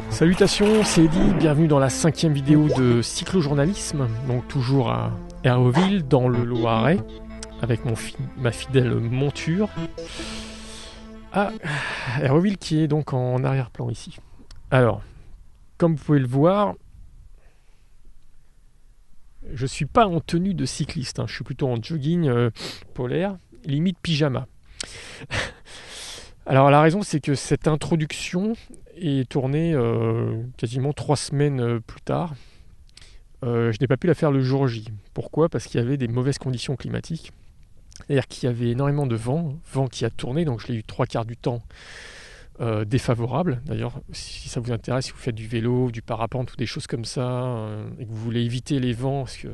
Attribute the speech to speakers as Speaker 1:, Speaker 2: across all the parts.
Speaker 1: Salutations, c'est Eddy, bienvenue dans la 5e vidéo de cyclojournalisme, donc toujours à Hérouville, dans le Loiret, avec ma fidèle monture. À Hérouville qui est donc en arrière-plan ici. Alors, comme vous pouvez le voir, je suis pas en tenue de cycliste, je suis plutôt en jogging polaire, limite pyjama. Alors la raison c'est que cette introduction est tournée quasiment 3 semaines plus tard. Je n'ai pas pu la faire le jour J. Pourquoi ? Parce qu'il y avait des mauvaises conditions climatiques. C'est-à-dire qu'il y avait énormément de vent qui a tourné, donc je l'ai eu 3/4 du temps défavorable. D'ailleurs, si ça vous intéresse, si vous faites du vélo, du parapente ou des choses comme ça, et que vous voulez éviter les vents, parce que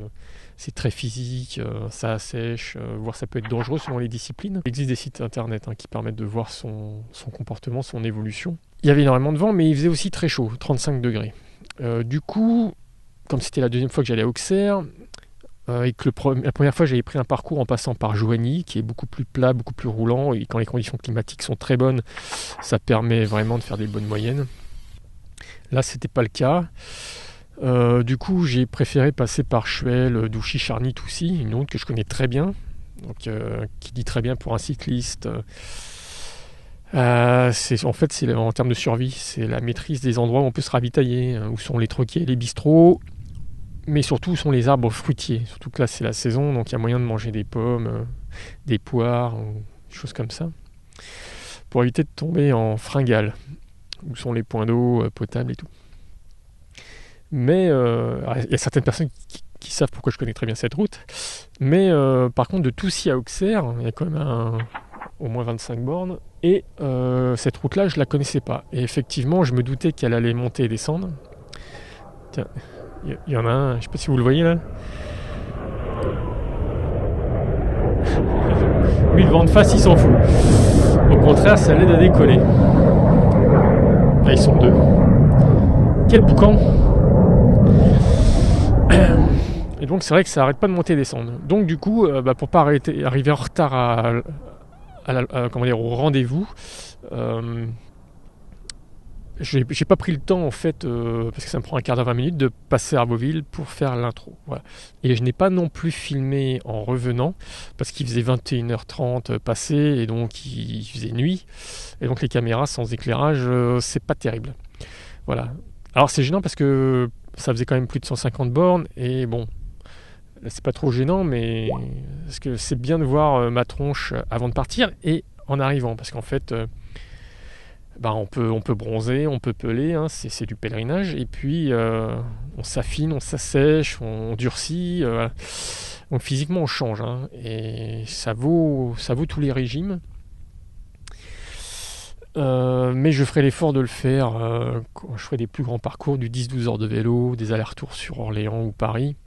Speaker 1: c'est très physique, ça assèche, voire ça peut être dangereux selon les disciplines. Il existe des sites internet qui permettent de voir son comportement, son évolution. Il y avait énormément de vent, mais il faisait aussi très chaud, 35 degrés. Du coup, comme c'était la deuxième fois que j'allais à Auxerre, et que la première fois j'avais pris un parcours en passant par Joigny, qui est beaucoup plus plat, beaucoup plus roulant, et quand les conditions climatiques sont très bonnes, ça permet vraiment de faire des bonnes moyennes. Là, c'était pas le cas. Du coup, j'ai préféré passer par Chuel, Douchy, Charny, Toussy, une route que je connais très bien, donc qui dit très bien pour un cycliste. En fait, c'est en termes de survie, c'est la maîtrise des endroits où on peut se ravitailler, où sont les troquets, les bistrots, mais surtout où sont les arbres fruitiers. Surtout que là, c'est la saison, donc il y a moyen de manger des pommes, des poires, des choses comme ça, pour éviter de tomber en fringales, où sont les points d'eau potables et tout. Mais il y a certaines personnes qui savent pourquoi je connais très bien cette route. Mais par contre, de Toussy à Auxerre, il y a quand même au moins 25 bornes. Et cette route-là, je ne la connaissais pas. Et effectivement, je me doutais qu'elle allait monter et descendre. Tiens, il y en a un, je ne sais pas si vous le voyez là. Lui, le vent de face, il s'en fout. Au contraire, ça l'aide à décoller. Là, ils sont deux. Quel boucan! Et donc c'est vrai que ça arrête pas de monter et descendre. Donc du coup, pour pas arriver en retard au rendez-vous, j'ai pas pris le temps en fait, parce que ça me prend un quart d'heure, 20 minutes, de passer à Beauville pour faire l'intro. Voilà. Et je n'ai pas non plus filmé en revenant, parce qu'il faisait 21h30 passé, et donc il faisait nuit. Et donc les caméras sans éclairage, c'est pas terrible. Voilà. Alors c'est gênant parce que ça faisait quand même plus de 150 bornes, et bon, là, c'est pas trop gênant, mais parce que c'est bien de voir ma tronche avant de partir et en arrivant, parce qu'en fait, on peut bronzer, on peut peler, c'est du pèlerinage, et puis on s'affine, on s'assèche, on durcit, donc physiquement on change, et ça vaut tous les régimes. Mais je ferai l'effort de le faire quand je ferai des plus grands parcours, du 10-12 heures de vélo, des allers-retours sur Orléans ou Paris.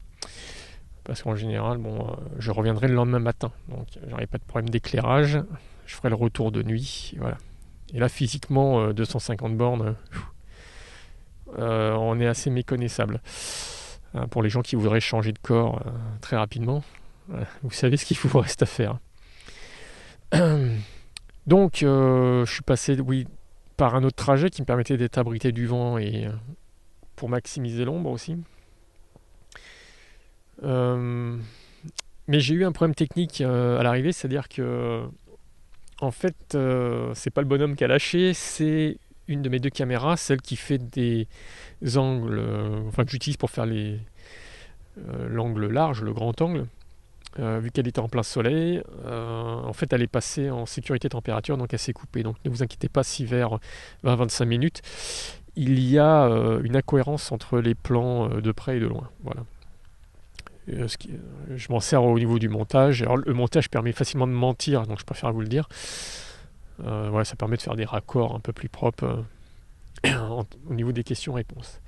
Speaker 1: Parce qu'en général, je reviendrai le lendemain matin. Donc j'aurai pas de problème d'éclairage. Je ferai le retour de nuit. Et voilà. Et là, physiquement, 250 bornes, on est assez méconnaissable. Pour les gens qui voudraient changer de corps très rapidement, vous savez ce qu'il vous reste à faire. Donc, je suis passé, par un autre trajet qui me permettait d'être abrité du vent et pour maximiser l'ombre aussi. Mais j'ai eu un problème technique à l'arrivée, c'est-à-dire que, en fait, c'est pas le bonhomme qui a lâché, c'est une de mes deux caméras, celle qui fait des angles, que j'utilise pour faire l'angle large, le grand angle. Vu qu'elle était en plein soleil, en fait elle est passée en sécurité température, donc elle s'est coupée. Donc ne vous inquiétez pas si vers 20-25 minutes il y a une incohérence entre les plans de près et de loin. Voilà. Je m'en sers au niveau du montage. Alors le montage permet facilement de mentir, donc je préfère vous le dire. Ça permet de faire des raccords un peu plus propres au niveau des questions-réponses.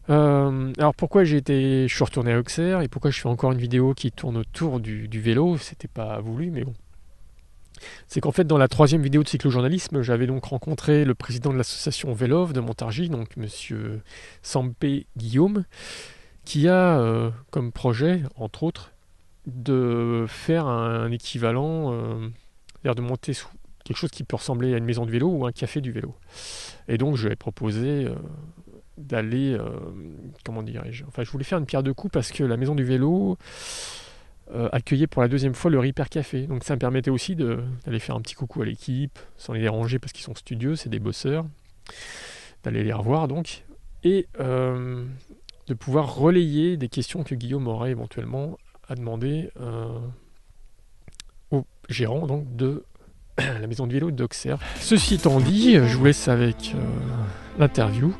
Speaker 1: Alors pourquoi je suis retourné à Auxerre et pourquoi je fais encore une vidéo qui tourne autour du vélo, c'était pas voulu, mais bon. C'est qu'en fait dans la 3e vidéo de cyclojournalisme, j'avais donc rencontré le président de l'association Vélov de Montargis, donc monsieur Sampé Guillaume, qui a comme projet, entre autres, de faire un équivalent, c'est-à-dire de monter quelque chose qui peut ressembler à une maison de vélo ou un café du vélo. Et donc je lui ai proposé d'aller, comment dirais-je, enfin je voulais faire une pierre deux coups parce que la maison du vélo accueillait pour la deuxième fois le Repair Café. Donc ça me permettait aussi d'aller faire un petit coucou à l'équipe, sans les déranger parce qu'ils sont studieux, c'est des bosseurs, d'aller les revoir donc, et de pouvoir relayer des questions que Guillaume aurait éventuellement à demander au gérant donc, de la maison de vélo d'Auxerre. Ceci étant dit, je vous laisse avec l'interview.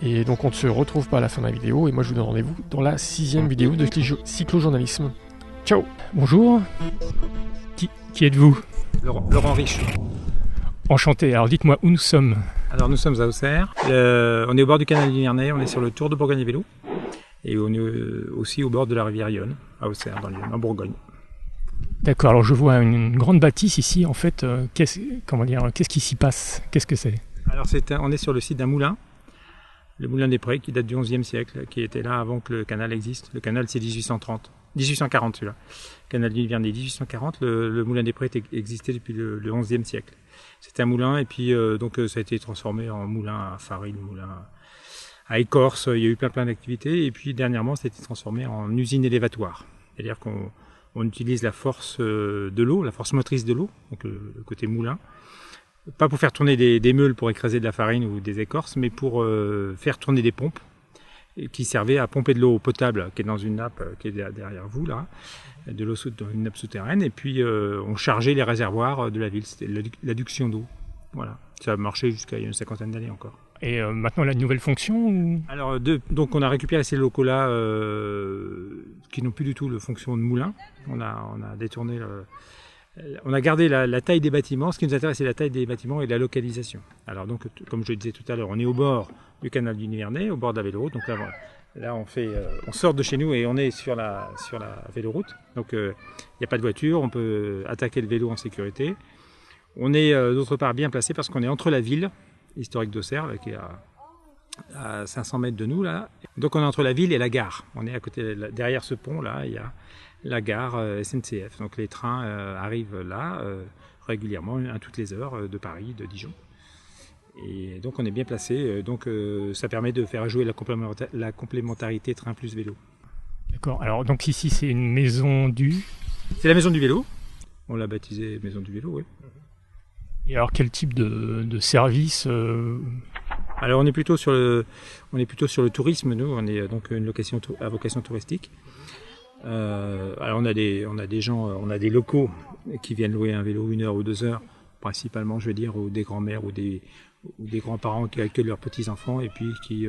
Speaker 1: Et donc on ne se retrouve pas à la fin de la vidéo. Et moi je vous donne rendez-vous dans la 6e vidéo de cyclojournalisme. Ciao.
Speaker 2: Bonjour. Qui êtes-vous?
Speaker 3: Laurent Riche.
Speaker 2: Enchanté. Alors dites-moi où nous sommes.
Speaker 3: Alors nous sommes à Auxerre. On est au bord du canal du Nivernais. On est sur le Tour de Bourgogne Vélo. Et on est aussi au bord de la rivière Yonne, à Auxerre, en Bourgogne.
Speaker 2: D'accord, alors je vois une grande bâtisse ici, en fait, qu'est-ce qui s'y passe? Qu'est-ce que c'est?
Speaker 3: Alors on est sur le site d'un moulin, le moulin des Prés, qui date du XIe siècle, qui était là avant que le canal existe. Le canal c'est 1840 celui-là. Le canal du Nivernais 1840, le moulin des Prés existait depuis le XIe siècle. C'était un moulin et puis donc ça a été transformé en moulin à farine, moulin à écorce, il y a eu plein d'activités et puis dernièrement ça a été transformé en usine élévatoire. C'est-à-dire qu'on utilise la force de l'eau, la force motrice de l'eau, donc le côté moulin, pas pour faire tourner des meules pour écraser de la farine ou des écorces, mais pour faire tourner des pompes qui servaient à pomper de l'eau potable qui est dans une nappe qui est derrière vous là, de l'eau dans une nappe souterraine, et puis on chargeait les réservoirs de la ville, c'était l'adduction d'eau. Voilà, ça a marché jusqu'à il y a une 50aine d'années encore.
Speaker 2: Et maintenant, la nouvelle fonction ou...
Speaker 3: Alors, donc on a récupéré ces locaux-là qui n'ont plus du tout la fonction de moulin. On a détourné, on a gardé la taille des bâtiments. Ce qui nous intéresse, c'est la taille des bâtiments et la localisation. Alors donc, comme je le disais tout à l'heure, on est au bord du canal du Nivernais, au bord de la véloroute. Donc là on sort de chez nous et on est sur la véloroute. Donc il n'y a pas de voiture, on peut attaquer le vélo en sécurité. On est d'autre part bien placé parce qu'on est entre la ville historique d'Auxerre, qui est à 500 mètres de nous là. Donc on est entre la ville et la gare. On est à côté, derrière ce pont là, il y a la gare SNCF. Donc les trains arrivent là régulièrement, toutes les heures, de Paris, de Dijon. Et donc on est bien placé. Donc ça permet de faire jouer la complémentarité train plus vélo.
Speaker 2: D'accord. Alors donc ici c'est une maison du...
Speaker 3: C'est la maison du vélo. On l'a baptisée maison du vélo, oui.
Speaker 2: Et alors quel type de service
Speaker 3: Alors on est plutôt sur le tourisme, nous. On est donc une location à vocation touristique. Alors on a des gens, on a des locaux qui viennent louer un vélo 1 heure ou 2 heures, principalement, je veux dire, ou des grands-mères ou des grands-parents qui accueillent leurs petits-enfants et puis qui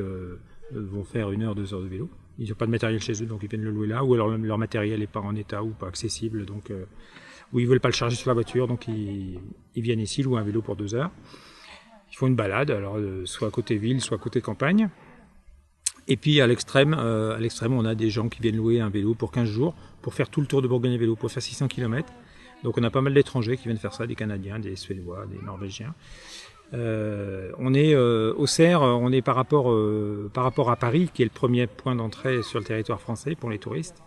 Speaker 3: vont faire 1 heure, 2 heures de vélo. Ils n'ont pas de matériel chez eux, donc ils viennent le louer là, ou alors leur matériel n'est pas en état ou pas accessible, donc ou ils veulent pas le charger sur la voiture, donc ils viennent ici louer un vélo pour 2 heures. Ils font une balade, alors soit côté ville, soit côté campagne. Et puis à l'extrême, on a des gens qui viennent louer un vélo pour 15 jours, pour faire tout le tour de Bourgogne à vélo, pour faire 600 km. Donc on a pas mal d'étrangers qui viennent faire ça, des Canadiens, des Suédois, des Norvégiens. On est Auxerre, on est par rapport à Paris, qui est le premier point d'entrée sur le territoire français pour les touristes.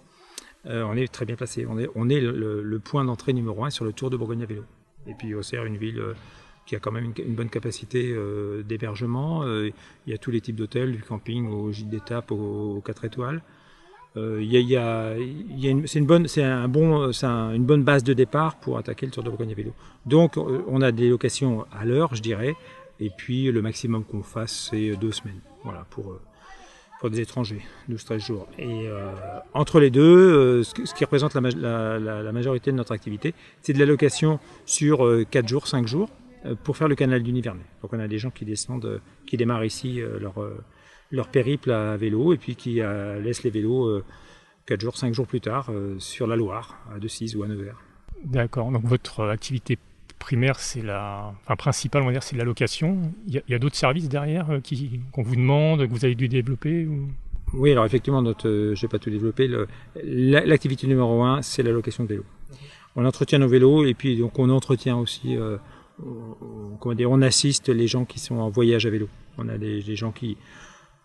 Speaker 3: On est très bien placé. On est le point d'entrée numéro 1 sur le Tour de Bourgogne à vélo. Et puis Auxerre, une ville qui a quand même une bonne capacité d'hébergement. Il y a tous les types d'hôtels, du camping au gîte d'étape, aux 4 étoiles. C'est une bonne base de départ pour attaquer le Tour de Bourgogne à vélo. Donc on a des locations à l'heure, je dirais, et puis le maximum qu'on fasse, c'est 2 semaines. Voilà, pour des étrangers, 12-13 jours. Et entre les deux, ce qui représente la majorité de notre activité, c'est de la location sur 4 jours, 5 jours, pour faire le canal du Nivernais. Donc on a des gens qui démarrent ici leur périple à vélo, et puis qui laissent les vélos 4 jours, 5 jours plus tard sur la Loire, à Decize ou à Nevers.
Speaker 2: D'accord, donc votre activité primaire, principale, on va dire, c'est la location. Il y a d'autres services derrière qu'on vous demande, que vous avez dû développer ou...
Speaker 3: Oui, alors effectivement, je ne vais pas tout développer. L'activité numéro 1, c'est la location de vélos. On entretient nos vélos et puis donc on entretient aussi, on assiste les gens qui sont en voyage à vélo. On a des gens qui,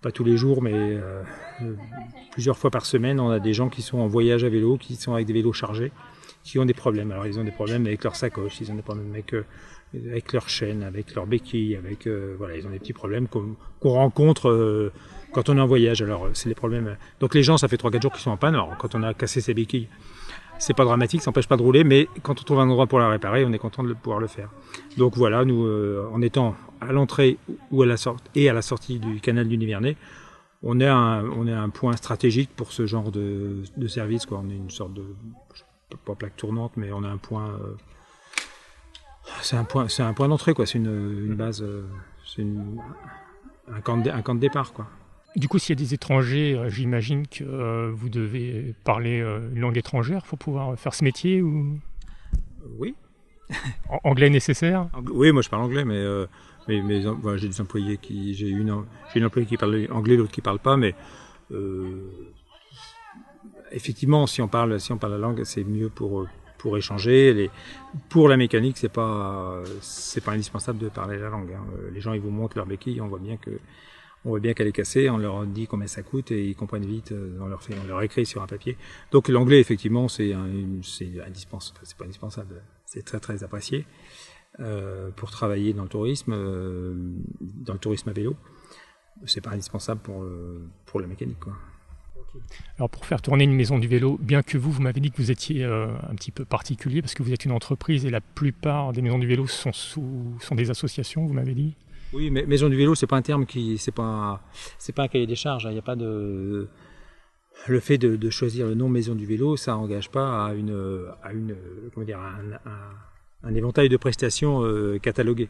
Speaker 3: pas tous les jours, mais plusieurs fois par semaine, on a des gens qui sont en voyage à vélo, qui sont avec des vélos chargés, qui ont des problèmes. Alors ils ont des problèmes avec leur sacoche, ils ont des problèmes avec avec leurs chaînes, avec leurs béquilles, avec voilà, ils ont des petits problèmes qu'on rencontre quand on est en voyage. Alors c'est les problèmes. Donc les gens, ça fait 3-4 jours qu'ils sont en panne. Alors quand on a cassé ses béquilles, c'est pas dramatique, ça n'empêche pas de rouler, mais quand on trouve un endroit pour la réparer, on est content de pouvoir le faire. Donc voilà, nous, en étant à l'entrée ou à la sortie du canal du Nivernais, on est un point stratégique pour ce genre de service, quoi. On est une sorte de, pas plaque tournante, mais on a un point. C'est un point d'entrée, quoi. C'est une base, c'est un camp de départ, quoi.
Speaker 2: Du coup, s'il y a des étrangers, j'imagine que vous devez parler une langue étrangère pour pouvoir faire ce métier ou...
Speaker 3: Oui.
Speaker 2: Anglais nécessaire?
Speaker 3: Oui, moi je parle anglais, mais voilà, j'ai des employés j'ai une employée qui parle anglais, l'autre qui parle pas, mais effectivement, si on parle la langue, c'est mieux pour échanger. Pour la mécanique, c'est pas indispensable de parler la langue, hein. Les gens, ils vous montrent leur béquille, on voit bien qu'elle est cassée, on leur dit combien ça coûte et ils comprennent vite, on leur écrit sur un papier. Donc l'anglais, effectivement, c'est indispensable, c'est pas indispensable, c'est très très apprécié pour travailler dans le tourisme à vélo. C'est pas indispensable pour la mécanique, quoi.
Speaker 2: Alors pour faire tourner une maison du vélo, bien que vous m'avez dit que vous étiez un petit peu particulier parce que vous êtes une entreprise et la plupart des maisons du vélo sont des associations, vous m'avez dit.
Speaker 3: Oui, mais maison du vélo, c'est pas un terme c'est pas un cahier des charges. Il n'y a pas de le fait de choisir le nom maison du vélo, ça engage pas à comment dire, un éventail de prestations cataloguées.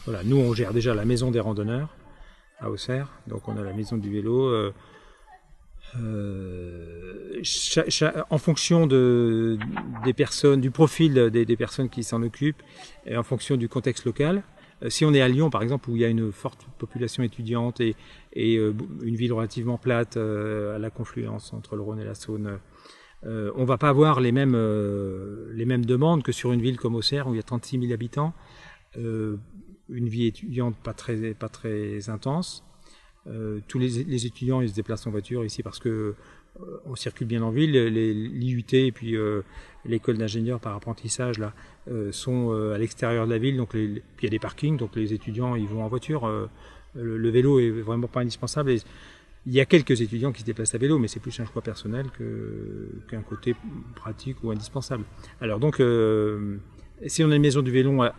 Speaker 3: Voilà, nous on gère déjà la maison des randonneurs à Auxerre, donc on a la maison du vélo. En fonction des personnes, du profil des personnes qui s'en occupent, et en fonction du contexte local. Si on est à Lyon, par exemple, où il y a une forte population étudiante et une ville relativement plate à la confluence entre le Rhône et la Saône, on va pas avoir les mêmes demandes que sur une ville comme Auxerre où il y a 36 000 habitants, une vie étudiante pas très intense. Tous les étudiants, ils se déplacent en voiture ici parce que on circule bien en ville. L'IUT et puis l'école d'ingénieurs par apprentissage là sont à l'extérieur de la ville, donc puis il y a des parkings, donc les étudiants ils vont en voiture. Le vélo est vraiment pas indispensable. Il y a quelques étudiants qui se déplacent à vélo, mais c'est plus un choix personnel qu'un côté pratique ou indispensable. Alors donc si on a une maison du vélo à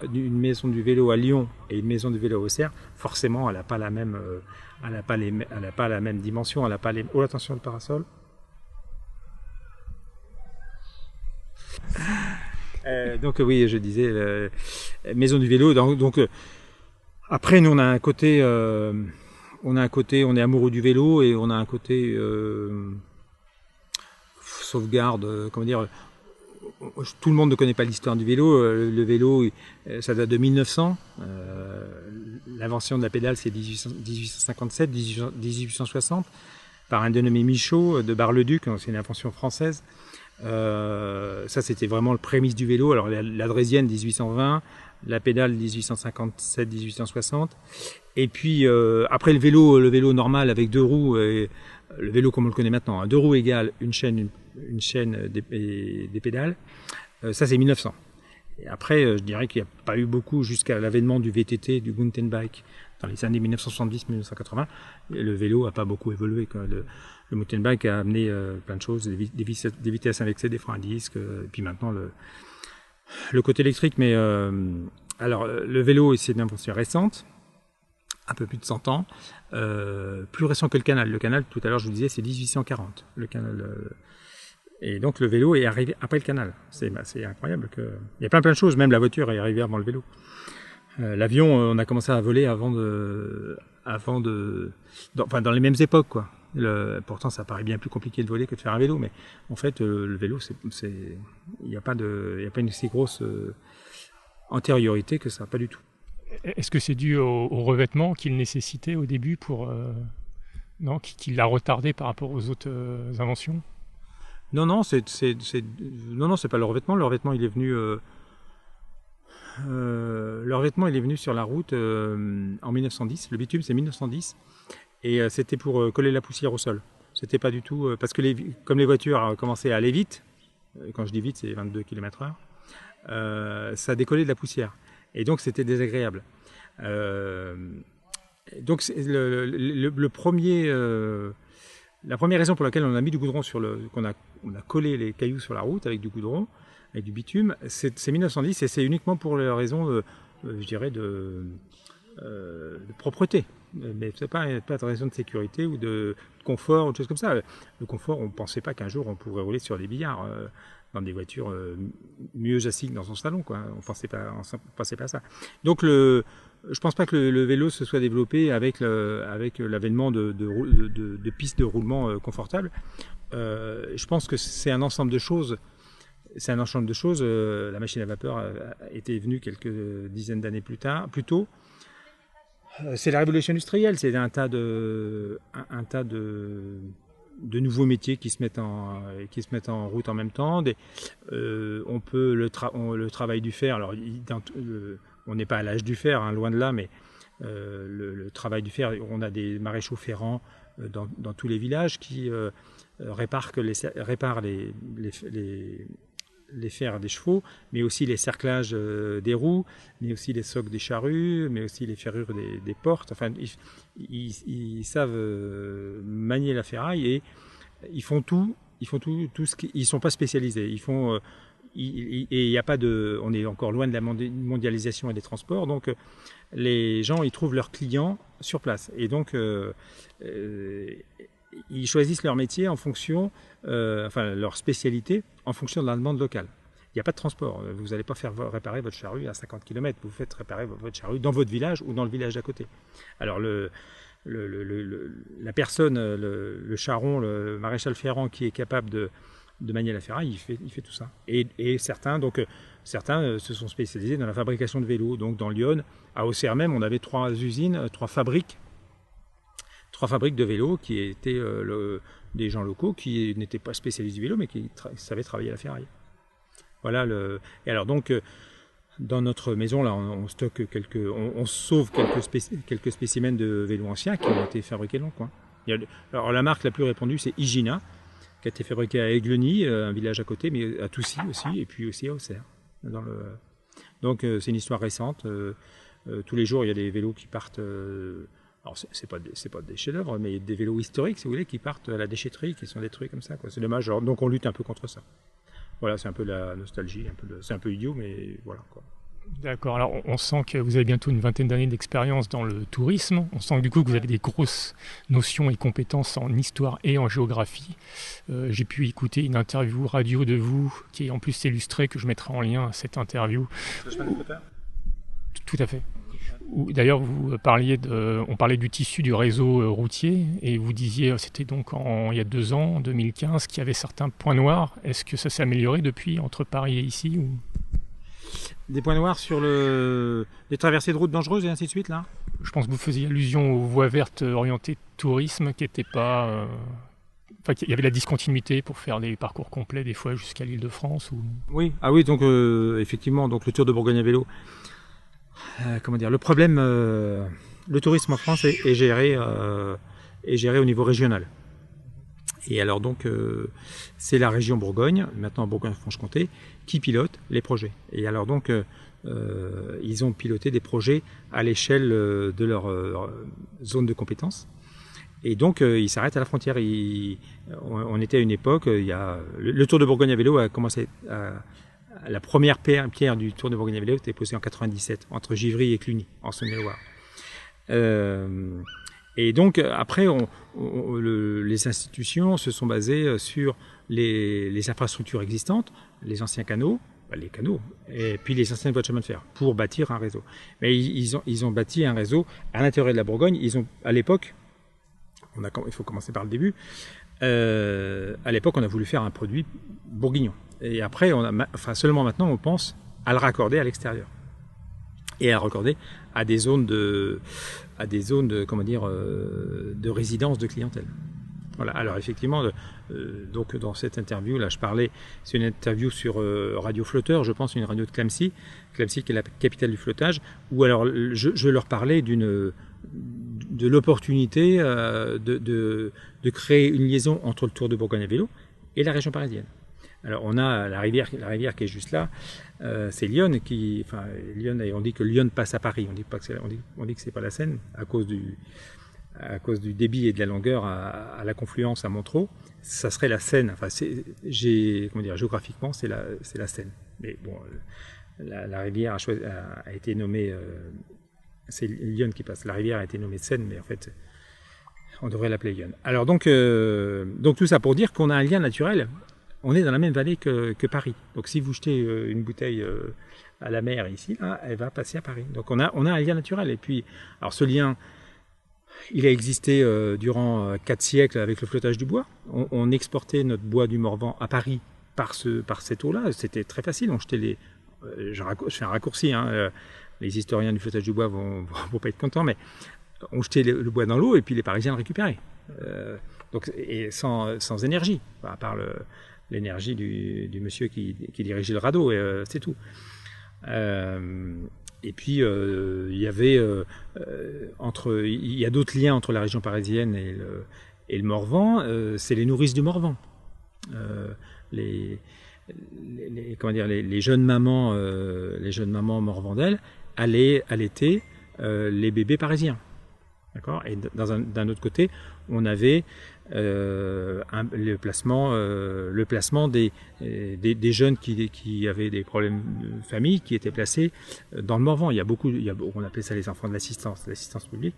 Speaker 3: Lyon et une maison du vélo à Auxerre, forcément elle n'a pas la même dimension, elle n'a pas les... Oh, attention le parasol. Donc oui, je disais maison du vélo. Donc après nous on a un côté, on est amoureux du vélo et on a un côté sauvegarde, comment dire. Tout le monde ne connaît pas l'histoire du vélo. Le vélo, ça date de 1900. L'invention de la pédale, c'est 1857, 1860, par un dénommé Michaud de Bar-le-Duc. C'est une invention française. Ça, c'était vraiment le prémisse du vélo. Alors, la drésienne, 1820, la pédale, 1857, 1860. Et puis, après le vélo normal avec deux roues, le vélo comme on le connaît maintenant, hein, deux roues égales, une chaîne des pédales, ça c'est 1900. Et après, je dirais qu'il n'y a pas eu beaucoup jusqu'à l'avènement du VTT, du mountain bike, dans les années 1970-1980. Le vélo n'a pas beaucoup évolué, quoi. Le mountain bike a amené plein de choses, des vitesses indexées, des freins à disque, et puis maintenant le côté électrique. Mais alors, le vélo, c'est une invention récente, un peu plus de 100 ans, plus récent que le canal. Le canal, tout à l'heure, je vous disais, c'est 1840. Le canal, et donc, le vélo est arrivé après le canal. C'est incroyable. Il y a plein de choses. Même la voiture est arrivée avant le vélo. L'avion, on a commencé à voler dans les mêmes époques, quoi. Pourtant, ça paraît bien plus compliqué de voler que de faire un vélo. Mais en fait, le vélo, il n'y a pas une si grosse antériorité que ça, pas du tout.
Speaker 2: Est-ce que c'est dû au revêtement qu'il nécessitait au début non, qui l'a retardé par rapport aux autres inventions?
Speaker 3: Non, c'est pas le revêtement. Le revêtement, il est venu. Sur la route en 1910. Le bitume, c'est 1910, et c'était pour coller la poussière au sol. C'était pas du tout parce que comme les voitures commençaient à aller vite. Quand je dis vite, c'est 22 km/h. ça décollait de la poussière. Et donc, c'était désagréable. Donc, la première raison pour laquelle on a mis du goudron on a collé les cailloux sur la route avec du goudron, avec du bitume, c'est 1910 et c'est uniquement pour la raison, je dirais, de propreté. Mais c'est pas de raison de sécurité ou de confort ou de choses comme ça. Le confort, on ne pensait pas qu'un jour on pourrait rouler sur des billards dans des voitures mieux assises que dans son salon, quoi. On pensait pas à ça. Donc je pense pas que le vélo se soit développé avec l'avènement de pistes de roulement confortables. Je pense que c'est un ensemble de choses. La machine à vapeur était venue quelques dizaines d'années plus tôt. C'est la révolution industrielle, c'est un tas de nouveaux métiers qui se mettent en route en même temps. On peut le travail du fer. Alors, on n'est pas à l'âge du fer, hein, loin de là, mais le travail du fer. On a des maréchaux ferrants dans tous les villages qui réparent les fers des chevaux, mais aussi les cerclages des roues, mais aussi les socs des charrues, mais aussi les ferrures des portes. Enfin, ils savent manier la ferraille et ils font tout ce ils sont pas spécialisés. Et il y a pas on est encore loin de la mondialisation et des transports, donc les gens ils trouvent leurs clients sur place et donc ils choisissent leur métier en fonction, leur spécialité en fonction de la demande locale. Il n'y a pas de transport. Vous n'allez pas faire réparer votre charrue à 50 km. Vous faites réparer votre charrue dans votre village ou dans le village d'à côté. Alors la personne, le charron, le maréchal ferrant qui est capable de manier la ferraille, il fait tout ça. Et certains se sont spécialisés dans la fabrication de vélos. Donc dans Lyon, à Auxerre même, on avait trois fabriques de vélos qui étaient des gens locaux qui n'étaient pas spécialistes du vélo mais qui savaient travailler la ferraille. Voilà et alors donc dans notre maison là on stocke on sauve quelques spécimens de vélos anciens qui ont été fabriqués dans le coin. Alors la marque la plus répandue c'est Hygina qui a été fabriquée à Aiglenny, un village à côté, mais à Toussy aussi et puis aussi à Auxerre. Donc c'est une histoire récente. Tous les jours il y a des vélos qui partent. Alors c'est pas des chefs-d'œuvre, mais des vélos historiques, si vous voulez, qui partent à la déchetterie, qui sont détruits comme ça, quoi. C'est dommage. Alors, donc on lutte un peu contre ça. Voilà, c'est un peu la nostalgie, c'est un peu idiot, mais voilà, quoi.
Speaker 2: D'accord. Alors on sent que vous avez bientôt une vingtaine d'années d'expérience dans le tourisme. On sent que du coup que vous avez des grosses notions et compétences en histoire et en géographie. J'ai pu écouter une interview radio de vous qui est en plus illustrée, que je mettrai en lien à cette interview. Tout à fait. D'ailleurs, on parlait du tissu du réseau routier et vous disiez, c'était donc il y a 2 ans, en 2015, qu'il y avait certains points noirs. Est-ce que ça s'est amélioré depuis entre Paris et ici ou...
Speaker 3: Des points noirs sur les traversées de routes dangereuses et ainsi de suite là.
Speaker 2: Je pense que vous faisiez allusion aux voies vertes orientées tourisme qui n'étaient pas... il y avait la discontinuité pour faire des parcours complets des fois jusqu'à l'Île-de-France ou...
Speaker 3: Oui, donc effectivement, donc le Tour de Bourgogne à vélo. Le problème, le tourisme en France est géré au niveau régional. Et alors donc, c'est la région Bourgogne, maintenant Bourgogne-Franche-Comté, qui pilote les projets. Et alors donc, ils ont piloté des projets à l'échelle de leur zone de compétence. Et donc, ils s'arrêtent à la frontière. On était à une époque, le Tour de Bourgogne à vélo a commencé la première pierre du Tour de Bourgogne à vélo était posée en 97 entre Givry et Cluny, en Saône-et-Loire. Et donc après, les institutions se sont basées sur les infrastructures existantes, les anciens canaux, et puis les anciennes voies de chemin de fer pour bâtir un réseau. Mais ils ont bâti un réseau à l'intérieur de la Bourgogne. À l'époque, il faut commencer par le début. À l'époque, on a voulu faire un produit bourguignon. Et après, seulement maintenant, on pense à le raccorder à l'extérieur et à raccorder à des zones de résidence de clientèle. Voilà. Alors effectivement, donc dans cette interview là, c'est une interview sur Radio Flotteur, je pense, une radio de Clamecy qui est la capitale du flottage, où alors je leur parlais de l'opportunité de créer une liaison entre le Tour de Bourgogne à vélo et la région parisienne. Alors on a la rivière qui est juste là, c'est l'Yonne qui, enfin Lyon, on dit que l'Yonne passe à Paris, on dit pas que on dit que c'est pas la Seine à cause du débit et de la longueur à la confluence à Montreux. Ça serait la Seine. Enfin géographiquement c'est la Seine. Mais bon, la rivière a été nommée, c'est l'Yonne qui passe. La rivière a été nommée Seine, mais en fait on devrait l'appeler Yonne. Alors donc tout ça pour dire qu'on a un lien naturel. On est dans la même vallée que Paris. Donc si vous jetez une bouteille à la mer ici, là, elle va passer à Paris. Donc on a un lien naturel. Et puis, alors ce lien, il a existé durant 4 siècles avec le flottage du bois. On exportait notre bois du Morvan à Paris par cette eau-là. C'était très facile. On jetait je fais un raccourci. Les historiens du flottage du bois vont pas être contents, mais on jetait le bois dans l'eau et puis les Parisiens le récupéraient. Donc, et sans énergie, à part l'énergie du monsieur qui dirigeait le radeau, et c'est tout. Et puis il y avait il y a d'autres liens entre la région parisienne et le Morvan. C'est les nourrices du Morvan. Les jeunes mamans morvandelles allaitaient les bébés parisiens. D'accord. Et d'un autre côté, on avait le placement des jeunes qui avaient des problèmes de famille, qui étaient placés dans le Morvan. On appelait ça les enfants de l'assistance publique.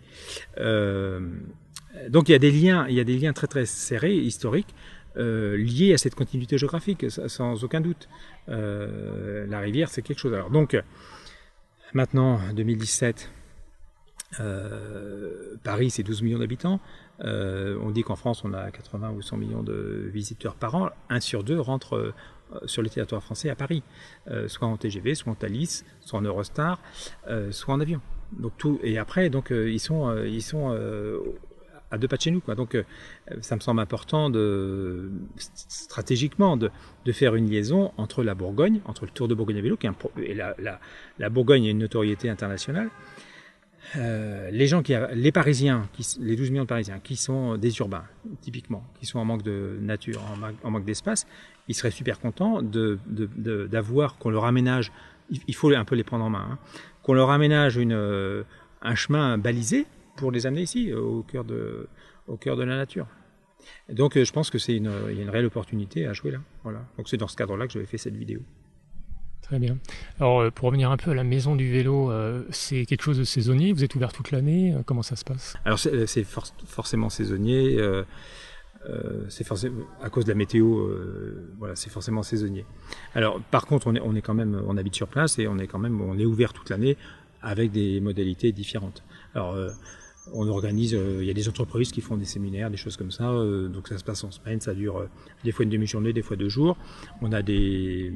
Speaker 3: Donc il y a des liens très très serrés, historiques, liés à cette continuité géographique, sans aucun doute. La rivière, c'est quelque chose. Alors donc, maintenant, 2017, Paris, c'est 12 millions d'habitants. On dit qu'en France, on a 80 ou 100 millions de visiteurs par an. 1 sur 2 rentre sur le territoire français à Paris, soit en TGV, soit en Thalys, soit en Eurostar, soit en avion. Donc et après, donc ils sont à 2 pas de chez nous, quoi. Donc ça me semble important stratégiquement de faire une liaison entre la Bourgogne, entre le Tour de Bourgogne à vélo, et la Bourgogne a une notoriété internationale. Les Parisiens, les 12 millions de Parisiens, qui sont des urbains, typiquement, qui sont en manque de nature, en manque d'espace, ils seraient super contents d'avoir, qu'on leur aménage, il faut un peu les prendre en main, qu'on leur aménage un chemin balisé pour les amener ici, au cœur de la nature. Et donc je pense que il y a une réelle opportunité à jouer là. Voilà. Donc c'est dans ce cadre-là que j'avais fait cette vidéo.
Speaker 2: Très bien. Alors, pour revenir un peu à la maison du vélo, c'est quelque chose de saisonnier? Vous êtes ouvert toute l'année? Comment ça se passe?
Speaker 3: Alors, c'est forcément saisonnier. C'est forcément à cause de la météo. Voilà, c'est forcément saisonnier. Alors, par contre, on est quand même, on habite sur place et on est ouvert toute l'année avec des modalités différentes. Alors, on organise, il y a des entreprises qui font des séminaires, des choses comme ça, donc ça se passe en semaine, ça dure des fois une demi-journée, des fois 2 jours. On a des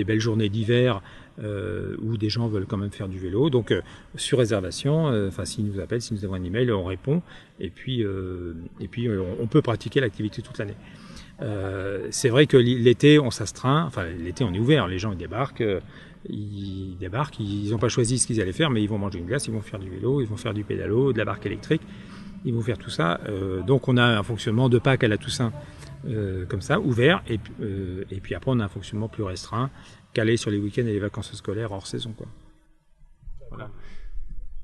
Speaker 3: belles journées d'hiver où des gens veulent quand même faire du vélo, donc sur réservation, s'ils nous appellent, s'ils nous envoient un email, on répond, et puis on peut pratiquer l'activité toute l'année. C'est vrai que l'été, on s'astreint, l'été on est ouvert, les gens ils débarquent, ils n'ont pas choisi ce qu'ils allaient faire, mais ils vont manger une glace, ils vont faire du vélo, ils vont faire du pédalo, de la barque électrique, ils vont faire tout ça. Donc on a un fonctionnement de Pâques à la Toussaint comme ça, ouvert, et puis après on a un fonctionnement plus restreint, calé sur les week-ends et les vacances scolaires hors saison, quoi. Voilà.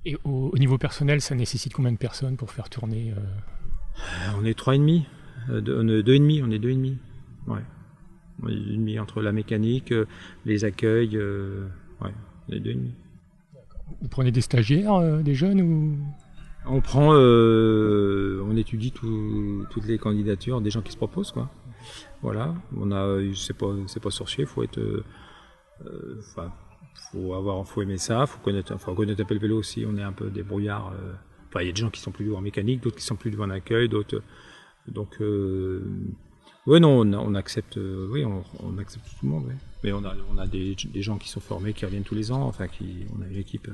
Speaker 2: Et au niveau personnel, ça nécessite combien de personnes pour faire tourner
Speaker 3: On est 3,5, on est 2,5. Ouais. On est 2,5 entre la mécanique, les accueils, on est 2,5.
Speaker 2: Vous prenez des stagiaires, des jeunes ou...
Speaker 3: On étudie toutes les candidatures des gens qui se proposent, quoi. Voilà, c'est pas sorcier, faut aimer ça, faut connaître un peu le vélo aussi. On est un peu débrouillard. Il y a des gens qui sont plus doués en mécanique, d'autres qui sont plus doués en accueil, d'autres. Donc, on accepte. On accepte tout le monde. Ouais. Mais on a des gens qui sont formés, qui reviennent tous les ans. On a une équipe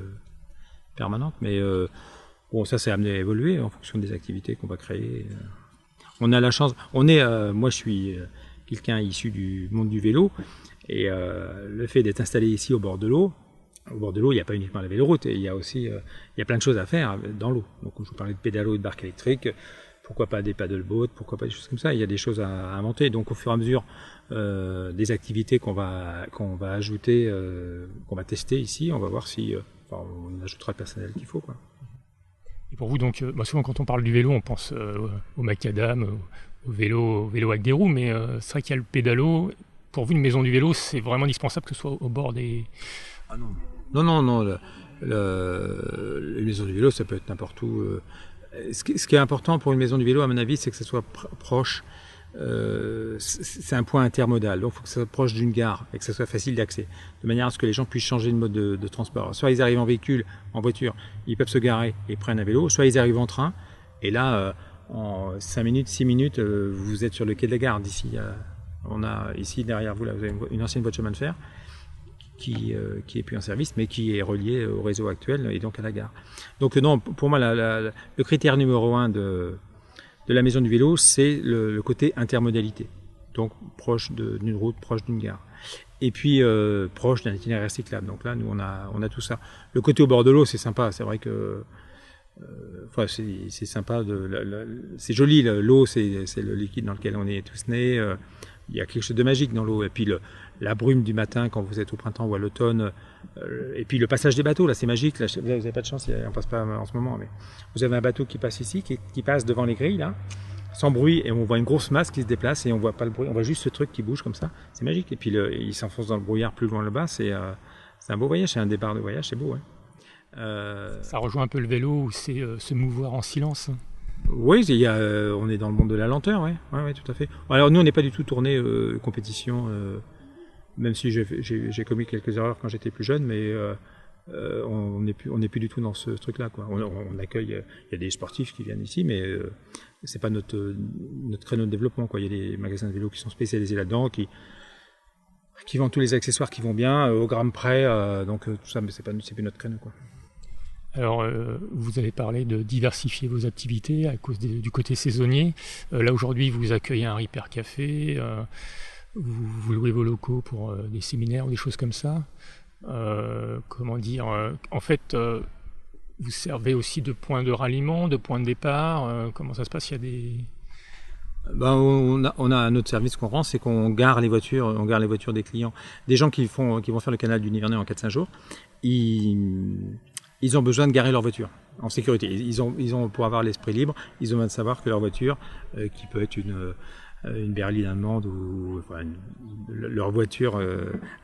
Speaker 3: permanente. Mais ça c'est amené à évoluer en fonction des activités qu'on va créer. On a la chance. Moi, je suis quelqu'un issu du monde du vélo, et le fait d'être installé ici au bord de l'eau, il n'y a pas uniquement la véloroute, il y a aussi plein de choses à faire dans l'eau. Donc, je vous parlais de pédalo et de barque électrique. pourquoi pas des paddleboats, pourquoi pas des choses comme ça. Il y a des choses à inventer. Donc au fur et à mesure des activités qu'on va ajouter, qu'on va tester ici, on va voir si on ajoutera le personnel qu'il faut, quoi.
Speaker 2: Et pour vous, donc, souvent quand on parle du vélo, on pense au macadam, au vélo avec des roues, mais c'est vrai qu'il y a le pédalo. Pour vous, une maison du vélo, c'est vraiment indispensable que ce soit au bord des...
Speaker 3: Ah non. Non. Les maisons du vélo, ça peut être n'importe où. Ce qui est important pour une maison du vélo, à mon avis, c'est que ça soit proche. C'est un point intermodal, donc il faut que ça soit proche d'une gare et que ça soit facile d'accès, de manière à ce que les gens puissent changer de mode de transport. Alors, soit ils arrivent en véhicule, en voiture, ils peuvent se garer et prennent un vélo, soit ils arrivent en train, et là, en 5 minutes, 6 minutes, vous êtes sur le quai de la gare. D'ici, on a ici derrière vous, là, vous avez une ancienne voie de chemin de fer qui est plus en service, mais qui est reliée au réseau actuel et donc à la gare. Donc non, pour moi, le critère numéro 1 de la maison du vélo, c'est le côté intermodalité. Donc proche d'une route, proche d'une gare. Et puis proche d'un itinéraire cyclable. Donc là, nous, on a tout ça. Le côté au bord de l'eau, c'est sympa. C'est vrai que c'est sympa. C'est joli. L'eau, c'est le liquide dans lequel on est tous nés. Il y a quelque chose de magique dans l'eau. Et puis la brume du matin quand vous êtes au printemps ou à l'automne. Et puis le passage des bateaux, là, c'est magique. Là, vous n'avez pas de chance, on passe pas en ce moment. Mais vous avez un bateau qui passe ici, qui passe devant les grilles, là, sans bruit. Et on voit une grosse masse qui se déplace et on voit pas le bruit. On voit juste ce truc qui bouge comme ça. C'est magique. Et puis il s'enfonce dans le brouillard plus loin là-bas. C'est un beau voyage. C'est un départ de voyage. C'est beau, ouais.
Speaker 2: Ça rejoint un peu le vélo où c'est se mouvoir en silence.
Speaker 3: Oui, on est dans le monde de la lenteur, ouais, tout à fait. Alors nous, on n'est pas du tout tourné compétition, même si j'ai commis quelques erreurs quand j'étais plus jeune, mais on n'est plus du tout dans ce truc-là, quoi. On accueille, il y a des sportifs qui viennent ici, mais c'est pas notre créneau de développement, quoi. Il y a des magasins de vélos qui sont spécialisés là-dedans, qui vendent tous les accessoires qui vont bien, au gramme près, donc tout ça, mais c'est plus notre créneau, quoi.
Speaker 2: Alors, vous avez parlé de diversifier vos activités à cause du côté saisonnier. Là, aujourd'hui, vous accueillez un Repair Café, vous louez vos locaux pour des séminaires ou des choses comme ça. En fait, vous servez aussi de point de ralliement, de point de départ. Comment ça se passe? Il y a des...
Speaker 3: on a un autre service qu'on rend, c'est qu'on gare les voitures des clients. Des gens qui vont faire le canal du Nivernais en 4-5 jours, ils ont besoin de garer leur voiture en sécurité. Ils ont pour avoir l'esprit libre, ils ont besoin de savoir que leur voiture, qui peut être une berline allemande ou leur voiture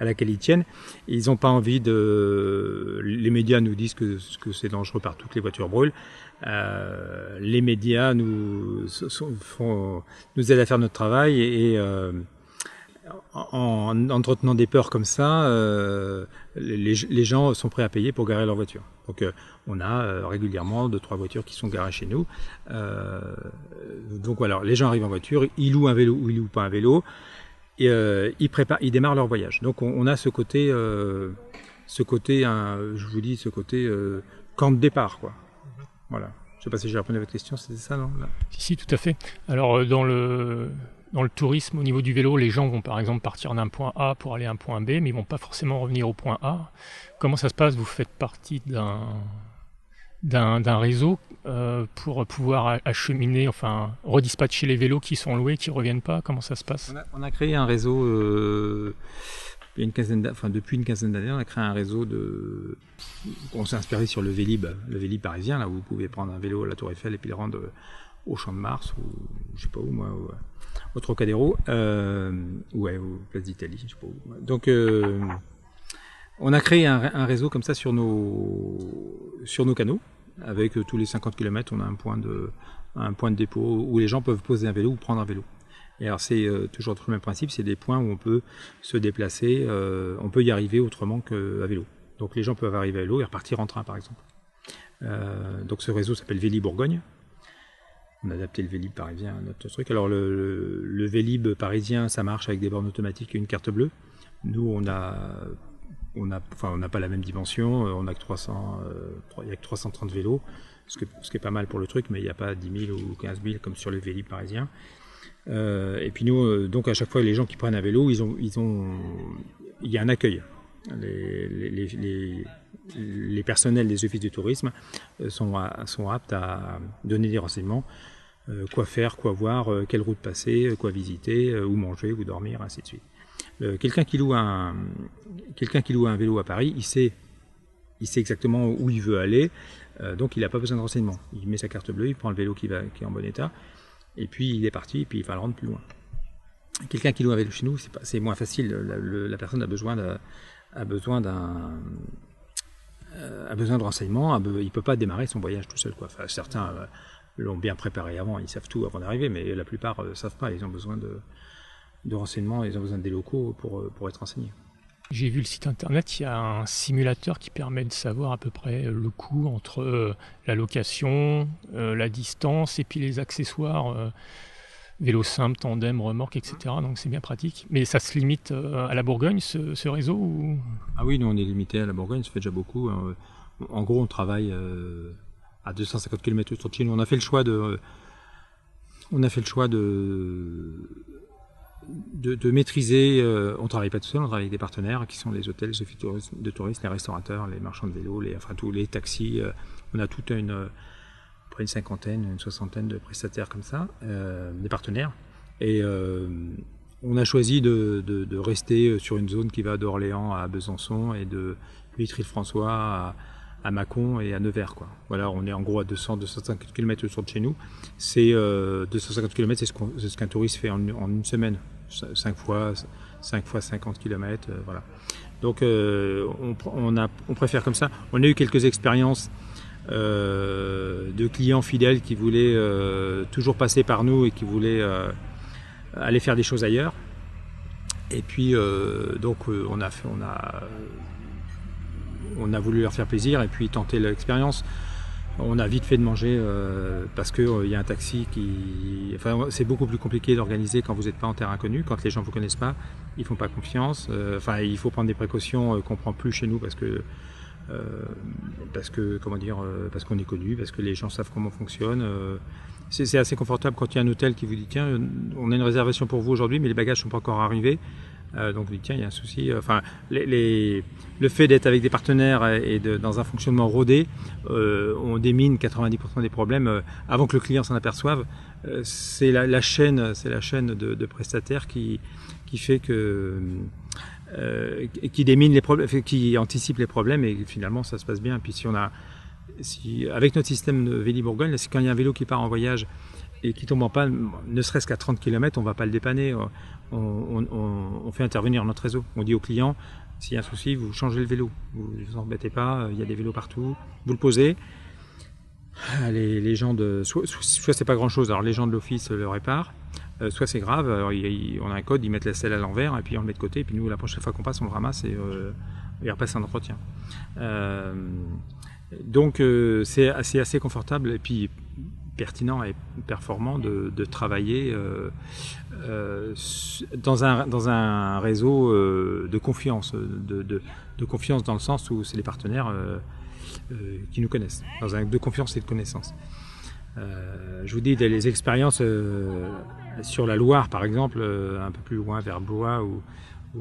Speaker 3: à laquelle ils tiennent, ils n'ont pas envie de... Les médias nous disent que c'est dangereux partout, que les voitures brûlent. Les médias nous aident à faire notre travail et en entretenant des peurs comme ça, les gens sont prêts à payer pour garer leur voiture. Donc on a régulièrement 2-3 voitures qui sont garées chez nous. Donc voilà, les gens arrivent en voiture, ils louent un vélo ou ils louent pas un vélo, et ils démarrent leur voyage. Donc on a ce côté camp de départ, quoi. Voilà. Je sais pas si j'ai répondu à votre question, c'était ça, non? Là.
Speaker 2: Si, tout à fait. Alors dans le tourisme, au niveau du vélo, les gens vont par exemple partir d'un point A pour aller à un point B, mais ils vont pas forcément revenir au point A. Comment ça se passe? Vous faites partie d'un réseau pour pouvoir acheminer, enfin redispatcher les vélos qui sont loués, qui reviennent pas? Comment ça se passe?
Speaker 3: On a créé un réseau depuis une quinzaine d'années. On a créé un réseau on s'est inspiré sur le Vélib parisien, là où vous pouvez prendre un vélo à la Tour Eiffel et puis le rendre au Champ de Mars ou je sais pas où, moi, au Trocadéro, ou Place d'Italie, je sais pas où. Donc on a créé un réseau comme ça sur nos canaux. Avec tous les 50 km, on a un point de dépôt où les gens peuvent poser un vélo ou prendre un vélo. Et alors c'est toujours le même principe, c'est des points où on peut se déplacer, on peut y arriver autrement qu'à vélo. Donc les gens peuvent arriver à vélo et repartir en train, par exemple. Donc ce réseau s'appelle Vélib Bourgogne. On a adapté le Vélib parisien à notre truc. Alors le Vélib parisien, ça marche avec des bornes automatiques et une carte bleue. Nous, on n'a pas la même dimension. On a que 330 vélos, ce qui est pas mal pour le truc, mais il n'y a pas 10 000 ou 15 000 comme sur le Vélib parisien. Et puis nous, donc à chaque fois, les gens qui prennent un vélo, il y a un accueil. Les personnels des offices de tourisme sont aptes à donner des renseignements quoi faire, quoi voir, quelle route passer, quoi visiter, où manger, où dormir, ainsi de suite. Quelqu'un qui loue un vélo à Paris, il sait exactement où il veut aller, donc il n'a pas besoin de renseignements. Il met sa carte bleue, il prend le vélo qui est en bon état, et puis il est parti, et puis il va le rendre plus loin. Quelqu'un qui loue un vélo chez nous, c'est moins facile. La personne a besoin de renseignements, il ne peut pas démarrer son voyage tout seul, quoi. Enfin, certains l'ont bien préparé avant, ils savent tout avant d'arriver, mais la plupart ne savent pas, ils ont besoin de renseignements, ils ont besoin des locaux pour être renseignés.
Speaker 2: J'ai vu le site internet, il y a un simulateur qui permet de savoir à peu près le coût entre la location, la distance et puis les accessoires, vélo simple, tandem, remorque, etc. Donc c'est bien pratique. Mais ça se limite à la Bourgogne, ce réseau ou...
Speaker 3: Ah oui, nous on est limité à la Bourgogne, ça fait déjà beaucoup. En gros, on travaille à 250 km autour de chez nous. On a fait le choix de maîtriser, on ne travaille pas tout seul, on travaille avec des partenaires qui sont les hôtels, les offices de tourisme, les restaurateurs, les marchands de vélos, tous les taxis. On a toute une cinquantaine, une soixantaine de prestataires comme ça, des partenaires. Et on a choisi de rester sur une zone qui va d'Orléans à Besançon et de Vitry-le-François à Mâcon et à Nevers, quoi. Voilà, on est en gros à 250 km autour de chez nous. C'est 250 km, c'est ce qu'un touriste fait en une semaine. 5 fois 50 km, voilà. Donc on préfère comme ça. On a eu quelques expériences de clients fidèles qui voulaient toujours passer par nous et qui voulaient aller faire des choses ailleurs. Et puis on a voulu leur faire plaisir et puis tenter l'expérience. On a vite fait de manger parce qu'il y a un taxi Enfin, c'est beaucoup plus compliqué d'organiser quand vous n'êtes pas en terre inconnue, quand les gens ne vous connaissent pas, ils ne font pas confiance. Il faut prendre des précautions qu'on ne prend plus chez nous parce qu'on est connu, parce que les gens savent comment on fonctionne. C'est assez confortable quand il y a un hôtel qui vous dit tiens, on a une réservation pour vous aujourd'hui, mais les bagages ne sont pas encore arrivés. Donc vous dites tiens, il y a un souci. Le fait d'être avec des partenaires et dans un fonctionnement rodé, on démine 90% des problèmes avant que le client s'en aperçoive. C'est la chaîne de prestataires qui fait que qui démine les problèmes, qui anticipe les problèmes et finalement ça se passe bien. Et puis avec notre système de Véli Bourgogne, c'est quand il y a un vélo qui part en voyage et qui tombe en panne, ne serait-ce qu'à 30 km, on ne va pas le dépanner. On fait intervenir notre réseau. On dit aux clients, s'il y a un souci, vous changez le vélo. Vous ne vous embêtez pas, il y a des vélos partout. Vous le posez. Les gens soit c'est pas grand-chose, alors les gens de l'office le réparent, soit c'est grave, alors on a un code, ils mettent la selle à l'envers et puis on le met de côté, et puis nous, la prochaine fois qu'on passe, on le ramasse et il repasse un entretien. Donc c'est assez confortable et puis pertinent et performant de travailler dans un réseau de confiance, de confiance dans le sens où c'est les partenaires qui nous connaissent, de confiance et de connaissance. Je vous dis, les expériences sur la Loire, par exemple, un peu plus loin vers Blois, où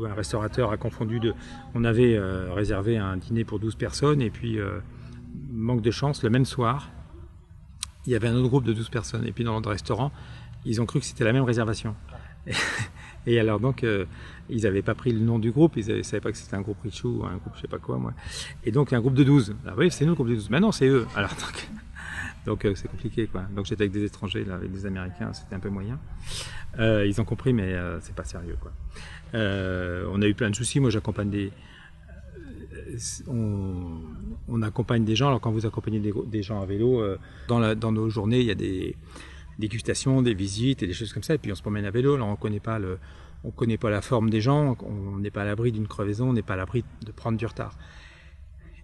Speaker 3: un restaurateur a confondu on avait réservé un dîner pour 12 personnes, et puis, manque de chance, le même soir, il y avait un autre groupe de 12 personnes, et puis dans le restaurant, ils ont cru que c'était la même réservation. Et alors donc, ils n'avaient pas pris le nom du groupe, ils ne savaient pas que c'était un groupe Richou ou un groupe je sais pas quoi, moi. Et donc un groupe de 12. Ah oui, c'est nous le groupe de 12. Mais non, c'est eux. Alors donc c'est compliqué, quoi. Donc j'étais avec des étrangers, là, avec des Américains, c'était un peu moyen. Ils ont compris, mais c'est pas sérieux, quoi. On a eu plein de soucis. Moi, j'accompagne on accompagne des gens. Alors quand vous accompagnez des gens à vélo, dans nos journées, il y a des dégustations, des visites et des choses comme ça. Et puis on se promène à vélo. Alors on connaît pas la forme des gens. On n'est pas à l'abri d'une crevaison. On n'est pas à l'abri de prendre du retard.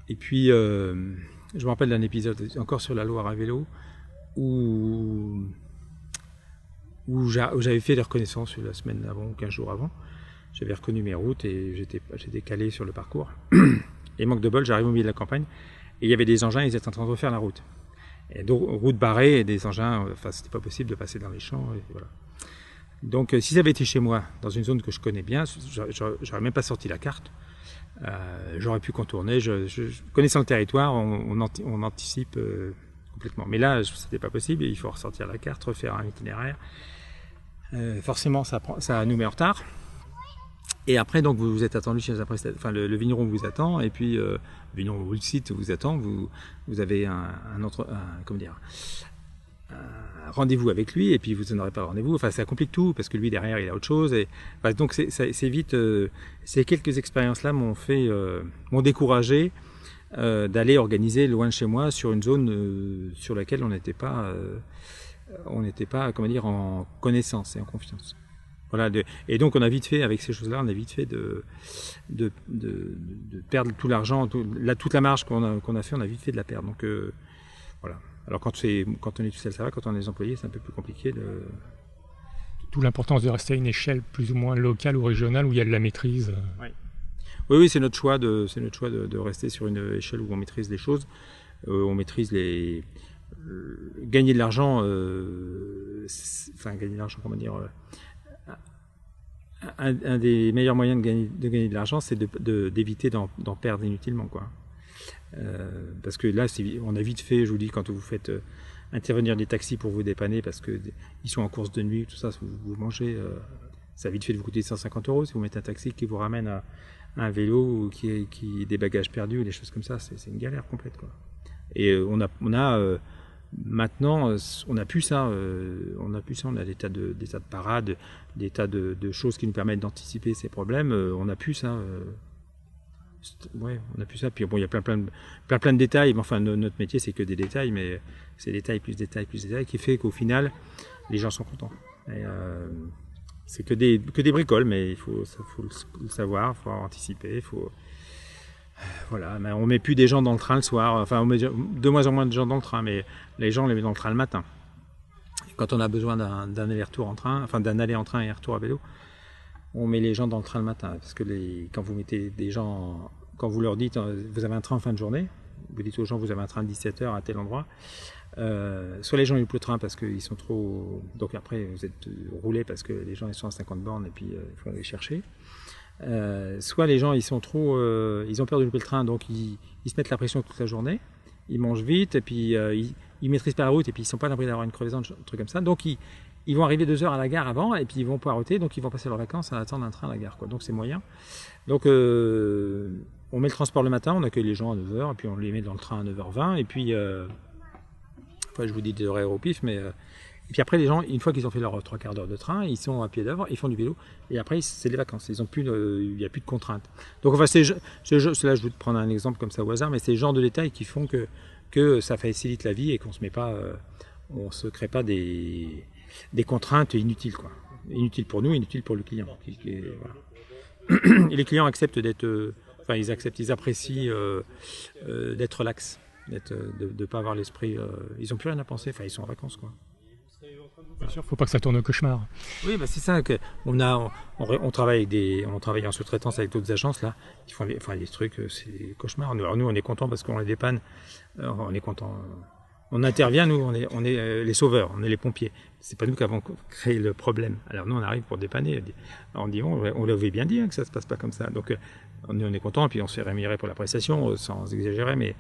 Speaker 3: Et puis je me rappelle d'un épisode encore sur la Loire à vélo où j'avais fait des reconnaissances la semaine avant ou 15 jours avant. J'avais reconnu mes routes et j'étais calé sur le parcours. Et manque de bol, j'arrive au milieu de la campagne et il y avait des engins, ils étaient en train de refaire la route. Et donc, route barrée et des engins, c'était pas possible de passer dans les champs. Et voilà. Donc, si ça avait été chez moi, dans une zone que je connais bien, j'aurais même pas sorti la carte. J'aurais pu contourner. Connaissant le territoire, on anticipe complètement. Mais là, c'était pas possible. Il faut ressortir la carte, refaire un itinéraire. Forcément, ça nous met en retard. Et après, donc, vous êtes attendu chez un prestataire. Enfin, le vigneron vous attend, et puis le vigneron ou le site vous attend. Vous avez un rendez-vous avec lui, et puis vous n'aurez pas rendez-vous. Enfin, ça complique tout, parce que lui, derrière, il a autre chose. Et, enfin, donc, c'est vite... ces quelques expériences-là m'ont découragé d'aller organiser loin de chez moi sur une zone sur laquelle on n'était pas, en connaissance et en confiance. Voilà, et donc on a vite fait, avec ces choses-là, de perdre tout l'argent, toute la marge qu'on a fait, on a vite fait de la perdre. Donc voilà. Alors quand on est tout seul, ça va. Quand on est des employés, c'est un peu plus compliqué.
Speaker 2: D'où l'importance de rester à une échelle plus ou moins locale ou régionale où il y a de la maîtrise.
Speaker 3: Oui, c'est notre choix de rester sur une échelle où on maîtrise les choses, on maîtrise gagner de l'argent. Gagner de l'argent, comment dire. Un des meilleurs moyens de gagner de l'argent, c'est d'éviter d'en perdre inutilement, quoi. Parce que là, on a vite fait, je vous dis, quand vous faites intervenir des taxis pour vous dépanner parce qu'ils sont en course de nuit, tout ça, vous mangez, ça a vite fait de vous coûter 150 €. Si vous mettez un taxi qui vous ramène à un vélo ou qui des bagages perdus, des choses comme ça, c'est une galère complète, quoi. Et maintenant, on n'a plus ça. On a des tas de parades, des tas de choses qui nous permettent d'anticiper ces problèmes. On n'a plus ça. On n'a plus ça. Puis bon, il y a plein de détails. Enfin, notre métier, c'est que des détails, mais c'est détails plus détails plus détails qui fait qu'au final, les gens sont contents. Et, c'est que des bricoles, mais il faut le savoir, il faut anticiper, voilà, mais on met plus des gens dans le train le soir. Enfin, on met de moins en moins de gens dans le train, mais les gens on les met dans le train le matin. Quand on a besoin d'un aller-retour en train, enfin d'un aller en train et un retour à vélo, on met les gens dans le train le matin. Parce que quand vous mettez des gens, quand vous leur dites vous avez un train en fin de journée, vous dites aux gens vous avez un train de 17 h à tel endroit, soit les gens ils le train parce qu'ils sont trop. Donc après vous êtes roulés parce que les gens ils sont à 50 bornes et puis il faut aller chercher. Soit les gens ils sont trop, ils ont peur de louper le train, donc ils se mettent la pression toute la journée, ils mangent vite et puis ils maîtrisent pas la route et puis ils sont pas à l'abri d'avoir une crevaison, un truc comme ça, donc ils vont arriver 2 heures à la gare avant et puis ils vont poireauter, donc ils vont passer leurs vacances à attendre un train à la gare, quoi. Donc c'est moyen. Donc on met le transport le matin, on accueille les gens à 9 h et puis on les met dans le train à 9 h 20 et puis enfin je vous dis des horaires au pif, mais et puis après, les gens, une fois qu'ils ont fait leurs 3 quarts d'heure de train, ils sont à pied d'œuvre, ils font du vélo, et après, c'est les vacances. Il n'y a plus de contraintes. Donc, enfin, là, je vais te prendre un exemple comme ça au hasard, mais c'est le genre de détails qui font que ça facilite la vie et qu'on on se crée pas des contraintes inutiles, quoi. Inutiles pour nous, inutiles pour le client. Voilà. Et les clients acceptent ils apprécient d'être relax, de pas avoir l'esprit. Ils n'ont plus rien à penser. Enfin, ils sont en vacances, quoi.
Speaker 2: Bien sûr, il ne faut pas que ça tourne au cauchemar.
Speaker 3: Oui, c'est ça. On travaille en sous-traitance avec d'autres agences là, qui font des trucs, c'est des cauchemars. Alors nous, on est content parce qu'on les dépanne. On est content. On intervient, nous, on est les sauveurs, on est les pompiers. C'est pas nous qui avons créé le problème. Alors nous, on arrive pour dépanner. On dit, on l'avait bien dit que ça se passe pas comme ça. Donc on est content et puis on se fait rémunérer pour la prestation, sans exagérer, mais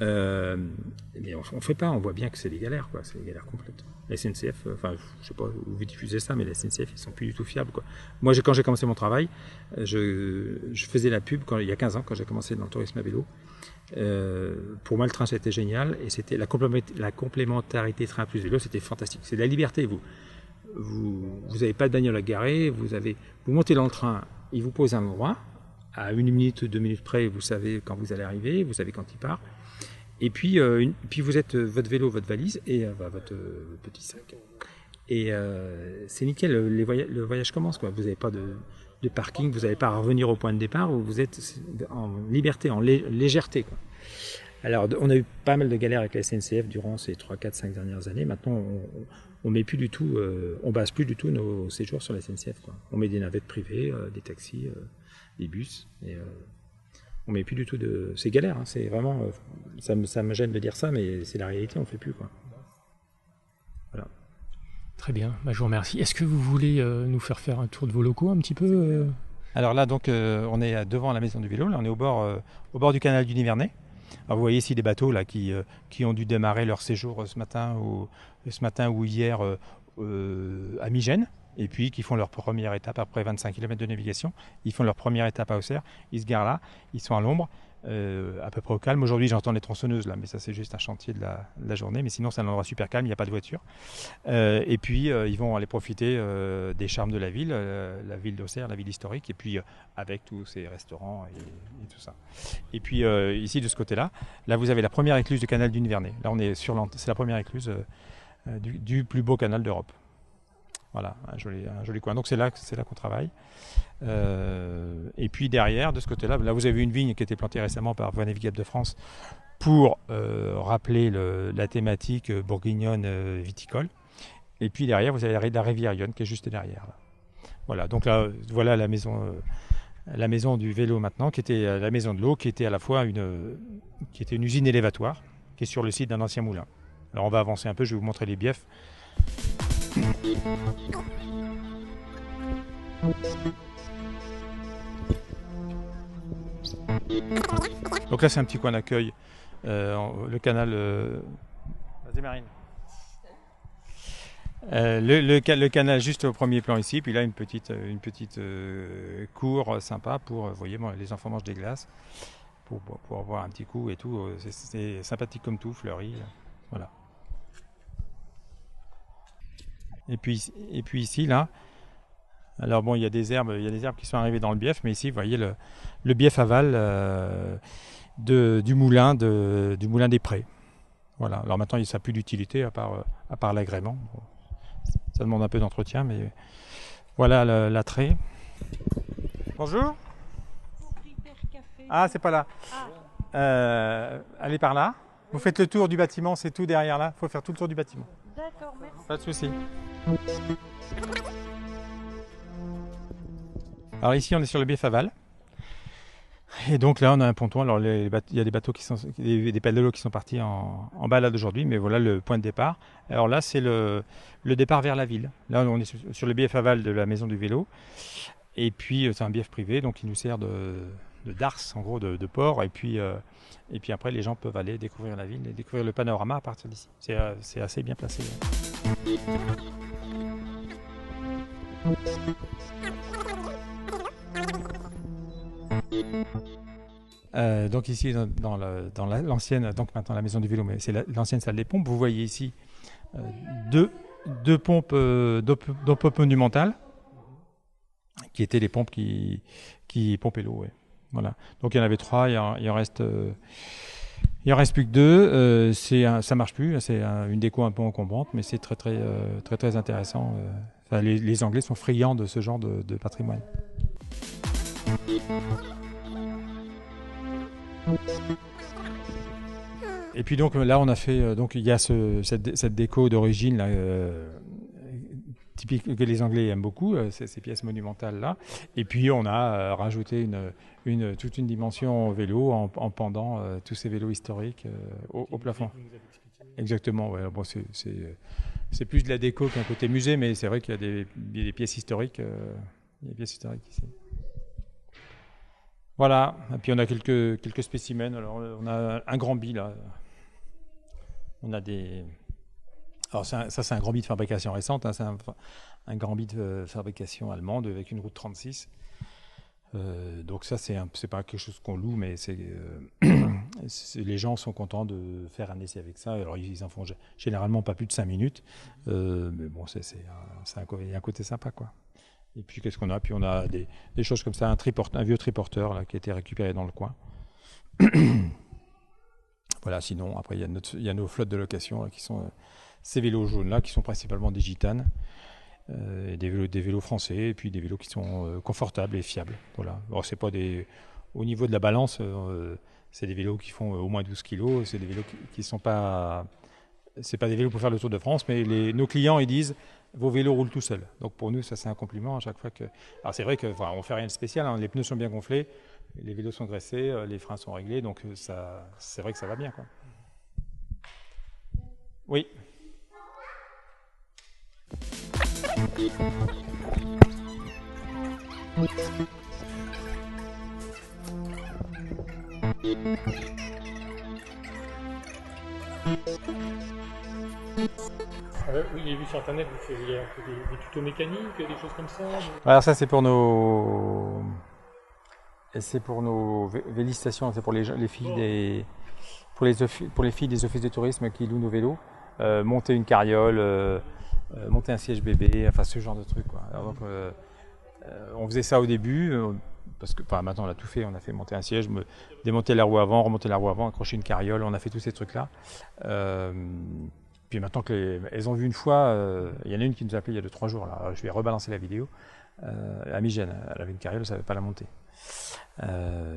Speaker 3: on fait pas. On voit bien que c'est des galères, quoi. C'est des galères complètes. La SNCF, enfin, je sais pas où vous diffusez ça, mais la SNCF, ils sont plus du tout fiables, quoi. Moi, quand j'ai commencé mon travail, je faisais la pub il y a 15 ans, quand j'ai commencé dans le tourisme à vélo. Pour moi, le train, c'était génial, et c'était la complémentarité train plus vélo, c'était fantastique. C'est de la liberté. Vous avez pas de bagnole à garer, vous montez dans le train, il vous pose un endroit, à 1 minute, 2 minutes près, vous savez quand vous allez arriver, vous savez quand il part. Et puis, vous êtes votre vélo, votre valise et votre petit sac. Et c'est nickel, le voyage commence, quoi. Vous n'avez pas de parking, vous n'avez pas à revenir au point de départ, où vous êtes en liberté, en légèreté, quoi. Alors, on a eu pas mal de galères avec la SNCF durant ces 3, 4, 5 dernières années. Maintenant, on met plus du tout, on base plus du tout nos séjours sur la SNCF, quoi. On met des navettes privées, des taxis, des bus, et on met plus du tout de. C'est galère, hein, c'est vraiment. Ça me gêne de dire ça, mais c'est la réalité, on fait plus, quoi. Voilà.
Speaker 2: Très bien, je vous remercie. Est-ce que vous voulez nous faire un tour de vos locaux un petit peu
Speaker 3: Alors là, donc, on est devant la maison du vélo. Là, on est au bord du canal du Nivernais. Alors vous voyez ici des bateaux là, qui ont dû démarrer leur séjour ce matin ou hier à Migène, et puis qui font leur première étape après 25 km de navigation. Ils font leur première étape à Auxerre, ils se garent là, ils sont à l'ombre, à peu près au calme. Aujourd'hui j'entends les tronçonneuses là, mais ça c'est juste un chantier de la journée, mais sinon c'est un endroit super calme, il n'y a pas de voiture. Et puis ils vont aller profiter des charmes de la ville d'Auxerre, la ville historique, et puis avec tous ces restaurants et tout ça. Et puis ici de ce côté-là, là vous avez la première écluse du canal du Nivernais. Là on est c'est la première écluse du plus beau canal d'Europe. Voilà, un joli coin. Donc c'est là qu'on travaille. Et puis derrière, de ce côté-là, là vous avez une vigne qui a été plantée récemment par Voies Navigables de France pour rappeler la thématique bourguignonne viticole. Et puis derrière, vous avez la rivière Yonne qui est juste derrière. Là. Voilà, donc là, voilà la maison du vélo maintenant, qui était la maison de l'eau, qui était à la fois qui était une usine élévatoire, qui est sur le site d'un ancien moulin. Alors on va avancer un peu, je vais vous montrer les biefs. Donc là c'est un petit coin d'accueil, le canal. Vas-y Marine. Le canal juste au premier plan ici, puis là une petite cour sympa pour, vous voyez, bon, les enfants mangent des glaces pour avoir un petit coup et tout. C'est sympathique comme tout, fleuri, voilà. Et puis ici là, alors bon il y a des herbes qui sont arrivées dans le bief, mais ici vous voyez le bief aval du moulin des Prés. Voilà. Alors maintenant ça n'a plus d'utilité à part l'agrément. Bon, ça demande un peu d'entretien, mais voilà l'attrait. Bonjour. Ah c'est pas là. Allez par là. Vous faites le tour du bâtiment, c'est tout derrière là. Il faut faire tout le tour du bâtiment.
Speaker 4: D'accord, merci.
Speaker 3: Pas de souci. Alors ici, on est sur le bief aval. Et donc là, on a un ponton. Alors il y a des bateaux des pédalos qui sont partis en balade aujourd'hui, mais voilà le point de départ. Alors là, c'est le départ vers la ville. Là, on est sur le bief aval de la maison du vélo. Et puis, c'est un bief privé, donc il nous sert de darse, en gros, de port. Et puis après, les gens peuvent aller découvrir la ville et découvrir le panorama à partir d'ici. C'est assez bien placé. Donc ici, dans l'ancienne, donc maintenant la maison du vélo, mais c'est l'ancienne salle des pompes. Vous voyez ici deux pompes d'eau monumentale, qui étaient les pompes qui pompaient l'eau. Ouais. Voilà. Donc il y en avait 3, il en reste plus que 2. Ça marche plus, c'est une déco un peu encombrante, mais c'est très intéressant. Enfin, les Anglais sont friands de ce genre de patrimoine. Et puis donc là on a fait, donc il y a cette déco d'origine là, typique que les Anglais aiment beaucoup, ces pièces monumentales là. Et puis on a rajouté toute une dimension vélo en pendant tous ces vélos historiques au plafond. Exactement. Ouais. Bon, c'est plus de la déco qu'un côté musée, mais c'est vrai qu'il y a des pièces historiques. Il y a des pièces historiques ici. Voilà. Et puis on a quelques spécimens. Alors on a un grand bi là. On a des. Alors ça c'est un grand bi de fabrication récente. Hein. C'est un grand bi de fabrication allemande avec une route 36. Donc ça c'est pas quelque chose qu'on loue, mais les gens sont contents de faire un essai avec ça. Alors ils en font généralement pas plus de 5 minutes, mais bon il y a un côté sympa quoi. Et puis qu'est-ce qu'on a? Puis on a des choses comme ça, un vieux triporteur là, qui a été récupéré dans le coin. Voilà, sinon après il y a nos flottes de location là, qui sont ces vélos jaunes là, qui sont principalement des gitanes. Des vélos français et puis des vélos qui sont confortables et fiables. Voilà. Alors, c'est pas au niveau de la balance, c'est des vélos qui font au moins 12 kg. C'est des vélos qui sont pas. C'est pas des vélos pour faire le Tour de France, mais nos clients ils disent vos vélos roulent tout seuls. Donc pour nous ça c'est un compliment à chaque fois que. Alors c'est vrai que on fait rien de spécial. Hein. Les pneus sont bien gonflés, les vélos sont graissés, les freins sont réglés, donc c'est vrai que ça va bien quoi. Oui.
Speaker 2: Oui, j'ai vu sur internet, vous faisiez un peu des tutos mécaniques, des choses comme ça.
Speaker 3: Alors ça c'est pour nos vélistations, c'est pour les filles pour les filles des offices de tourisme qui louent nos vélos, monter une carriole, monter un siège bébé, enfin ce genre de truc quoi. Alors, donc, on faisait ça au début parce que maintenant on a tout fait, on a fait monter un siège, démonter la roue avant, remonter la roue avant, accrocher une carriole, on a fait tous ces trucs là. Puis maintenant qu'elles ont vu une fois, il y en a une qui nous a appelé il y a 2-3 jours, là, je vais rebalancer la vidéo. Amigène, elle avait une carriole, elle ne savait pas la monter.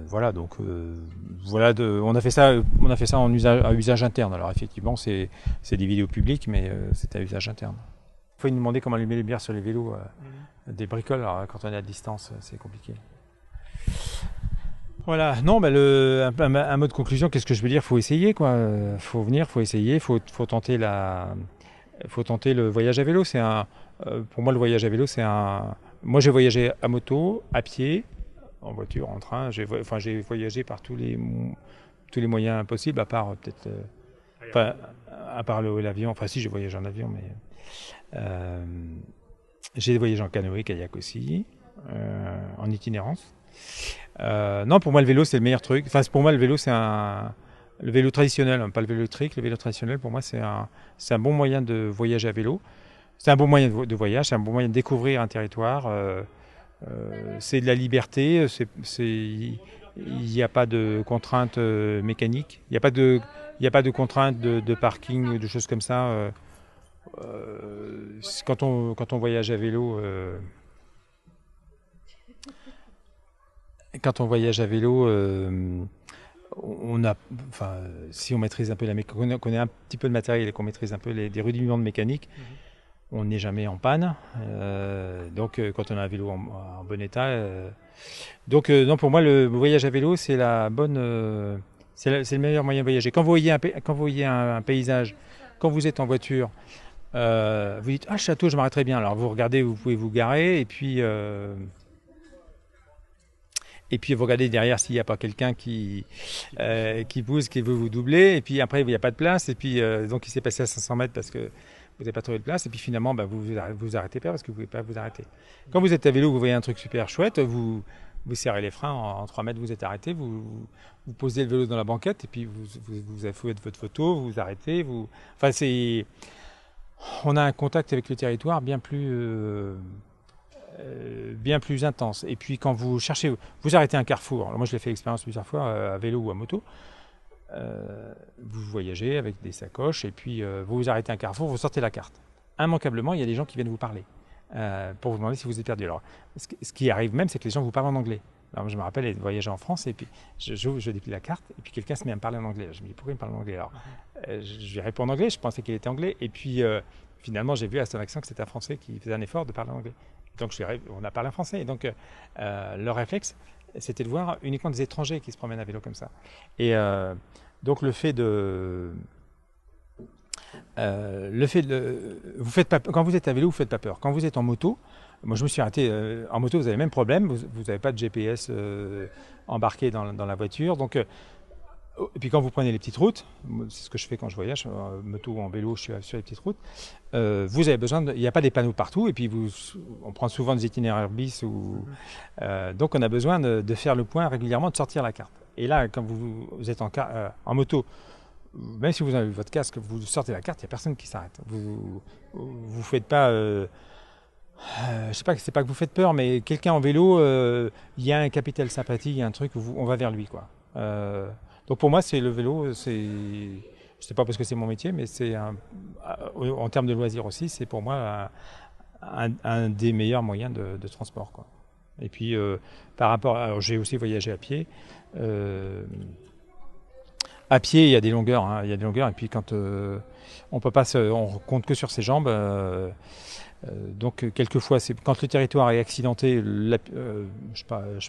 Speaker 3: Voilà, donc on a fait ça à usage interne. Alors effectivement, c'est des vidéos publiques, mais c'est à usage interne. Il faut nous demander comment allumer les lumières sur les vélos, des bricoles. Alors, quand on est à distance, c'est compliqué. Voilà, non, un mot de conclusion, qu'est-ce que je veux dire? Faut essayer, quoi. Faut venir, faut essayer, faut tenter le voyage à vélo. Pour moi, le voyage à vélo, moi, j'ai voyagé à moto, à pied, en voiture, en train. J'ai voyagé par tous les moyens possibles, à part peut-être, à part l'avion. Enfin, si, j'ai voyagé en avion, mais j'ai voyagé en canoë, kayak aussi, en itinérance. Non, pour moi le vélo c'est le meilleur truc. Enfin, pour moi le vélo le vélo traditionnel, pas le vélo électrique. Le vélo traditionnel pour moi c'est un bon moyen de voyager à vélo. C'est un bon moyen de voyage, c'est un bon moyen de découvrir un territoire. C'est de la liberté. Il n'y a pas de contraintes mécaniques. Il n'y a pas de contraintes de parking ou de choses comme ça. Quand on voyage à vélo. Quand on voyage à vélo, si on maîtrise un peu qu'on connaît un petit peu le matériel et qu'on maîtrise un peu des rudiments de mécanique, on n'est jamais en panne. Donc, quand on a un vélo en bon état, non, pour moi, le voyage à vélo, c'est c'est le meilleur moyen de voyager. Quand vous voyez un paysage, quand vous êtes en voiture, vous dites ah château, je m'arrêterai bien. Alors vous regardez, vous pouvez vous garer et puis vous regardez derrière s'il n'y a pas quelqu'un qui pousse, qui veut vous doubler. Et puis après, il n'y a pas de place. Et puis donc, il s'est passé à 500 mètres parce que vous n'avez pas trouvé de place. Et puis finalement, vous arrêtez pas parce que vous ne pouvez pas vous arrêter. Quand vous êtes à vélo, vous voyez un truc super chouette, vous serrez les freins, en 3 mètres, vous êtes arrêté. Vous posez le vélo dans la banquette et puis vous faites votre photo, vous arrêtez. Enfin, on a un contact avec le territoire bien plus intense. Et puis quand vous arrêtez un carrefour, alors moi je l'ai fait l'expérience plusieurs fois à vélo ou à moto, vous voyagez avec des sacoches et puis vous arrêtez un carrefour, vous sortez la carte. Immanquablement, il y a des gens qui viennent vous parler pour vous demander si vous êtes perdu. Alors, ce qui arrive même, c'est que les gens vous parlent en anglais. Alors, je me rappelle être voyagé en France et puis je déplie la carte et puis quelqu'un se met à me parler en anglais. Je me dis pourquoi il me parle en anglais? Alors, je lui réponds en anglais, je pensais qu'il était anglais et puis finalement j'ai vu à son accent que c'était un Français qui faisait un effort de parler en anglais. Donc on a parlé en français. Et donc leur réflexe, c'était de voir uniquement des étrangers qui se promènent à vélo comme ça. Et donc le fait de vous faites pas, quand vous êtes à vélo, vous faites pas peur. Quand vous êtes en moto, moi je me suis arrêté en moto, vous avez le même problème. Vous n'avez pas de GPS embarqué dans la voiture. Donc et puis quand vous prenez les petites routes, c'est ce que je fais quand je voyage, moto ou en vélo, je suis sur les petites routes, vous avez besoin il n'y a pas des panneaux partout, et puis on prend souvent des itinéraires bis, donc on a besoin de faire le point régulièrement, de sortir la carte. Et là, quand vous êtes en moto, même si vous avez votre casque, vous sortez la carte, il n'y a personne qui s'arrête. Vous faites pas... je sais pas, c'est pas que vous faites peur, mais quelqu'un en vélo, il y a un capital sympathie, il y a un truc où on va vers lui, quoi. Donc pour moi, c'est le vélo, je sais pas parce que c'est mon métier, mais en termes de loisirs aussi, c'est pour moi un des meilleurs moyens de transport, quoi. Et puis alors j'ai aussi voyagé à pied. À pied, il y a des longueurs, hein, et puis quand on compte que sur ses jambes. Donc quelquefois, quand le territoire est accidenté, je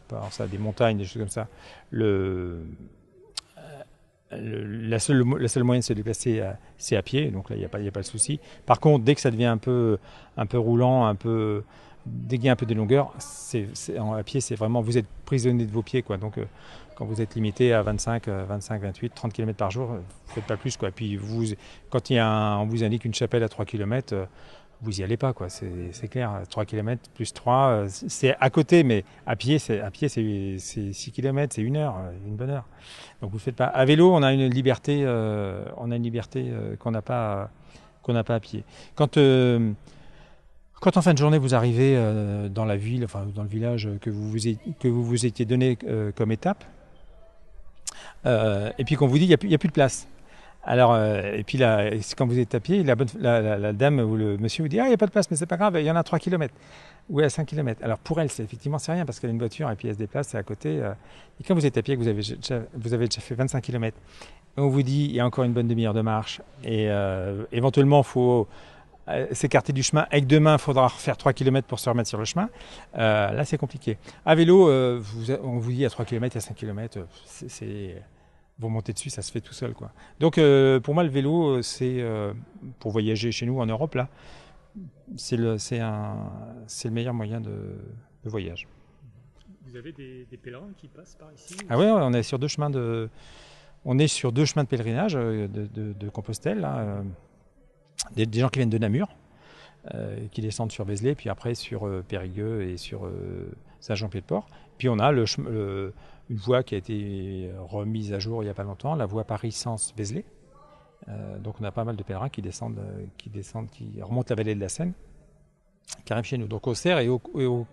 Speaker 3: pense à des montagnes, des choses comme ça, la seule moyen de se déplacer, c'est à pied, donc là il n'y a pas de souci. Par contre, dès que ça devient un peu roulant, un peu dès qu'il y a un peu de longueur, à pied, c'est vraiment, vous êtes prisonnier de vos pieds, quoi. Donc, quand vous êtes limité à 25, 28, 30 km par jour, vous ne faites pas plus, quoi. Puis, quand on vous indique une chapelle à 3 km, vous n'y allez pas, quoi. C'est clair. 3 km plus 3, c'est à côté, mais à pied, c'est 6 km, c'est 1 heure, une bonne heure. Donc, vous ne faites pas. À vélo, on a une liberté, qu'on n'a pas à pied. Quand en fin de journée vous arrivez dans la ville, enfin dans le village que vous vous étiez donné comme étape, et puis qu'on vous dit il n'y a plus de place. Alors, et puis là, quand vous êtes à pied, la dame ou le monsieur vous dit il n'y a pas de place, mais c'est pas grave, il y en a à 3 km ou à 5 km. Alors pour elle, c'est rien parce qu'elle a une voiture et puis elle se déplace, c'est à côté. Et quand vous êtes à pied, vous avez déjà fait 25 km, on vous dit il y a encore une bonne demi-heure de marche et éventuellement il faut s'écarter du chemin et que demain il faudra faire 3 km pour se remettre sur le chemin, là c'est compliqué. À vélo, on vous dit à 3 km, à 5 km, vous montez dessus, ça se fait tout seul, quoi. Donc pour moi le vélo, c'est pour voyager chez nous en Europe, là, c'est le meilleur moyen de voyage.
Speaker 2: Vous avez des pèlerins qui passent par ici?
Speaker 3: Ah ouais, on est sur 2 chemins de pèlerinage de Compostelle, là, des gens qui viennent de Namur, qui descendent sur Vézelay, puis après sur Périgueux et sur Saint-Jean-Pied-de-Port. Puis on a une voie qui a été remise à jour il n'y a pas longtemps, la voie Paris-Sens-Vézelay. Donc on a pas mal de pèlerins qui remontent la vallée de la Seine, qui arrivent chez nous. Donc Auxerre et au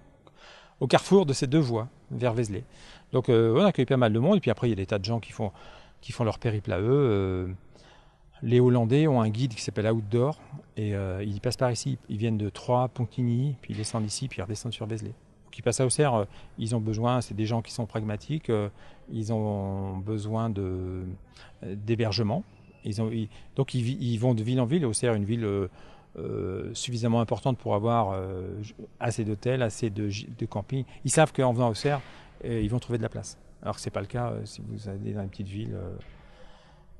Speaker 3: carrefour de ces 2 voies, vers Vézelay. Donc on accueille pas mal de monde, et puis après il y a des tas de gens qui font leur périple à eux. Les Hollandais ont un guide qui s'appelle Outdoor, et ils passent par ici. Ils viennent de Troyes, Pontigny, puis ils descendent ici, puis ils redescendent sur Vézelay. Donc ils passent à Auxerre, ils ont besoin, c'est des gens qui sont pragmatiques, ils ont besoin d'hébergement. Donc ils vont de ville en ville. Auxerre, une ville suffisamment importante pour avoir assez d'hôtels, assez de camping. Ils savent qu'en venant à Auxerre, ils vont trouver de la place. Alors que ce n'est pas le cas si vous allez dans une petite ville.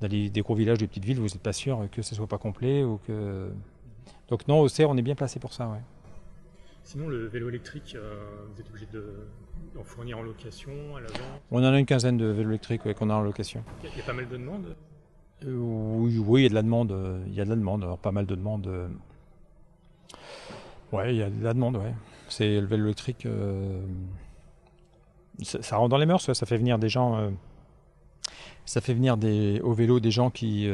Speaker 3: Dans des gros villages de petites villes, vous n'êtes pas sûr que ce ne soit pas complet. Donc non, Auxerre, on est bien placé pour ça. Ouais.
Speaker 2: Sinon, le vélo électrique, vous êtes obligé d'en fournir en location, à la vente?
Speaker 3: On en a une quinzaine de vélos électriques qu'on a en location.
Speaker 2: Il y a pas mal de demandes?
Speaker 3: Oui, il y a de la demande. Alors, pas mal de demandes. Ouais, il y a de la demande, ouais. C'est le vélo électrique. Ça rentre dans les mœurs, ça fait venir des gens... Ça fait venir au vélo des gens qui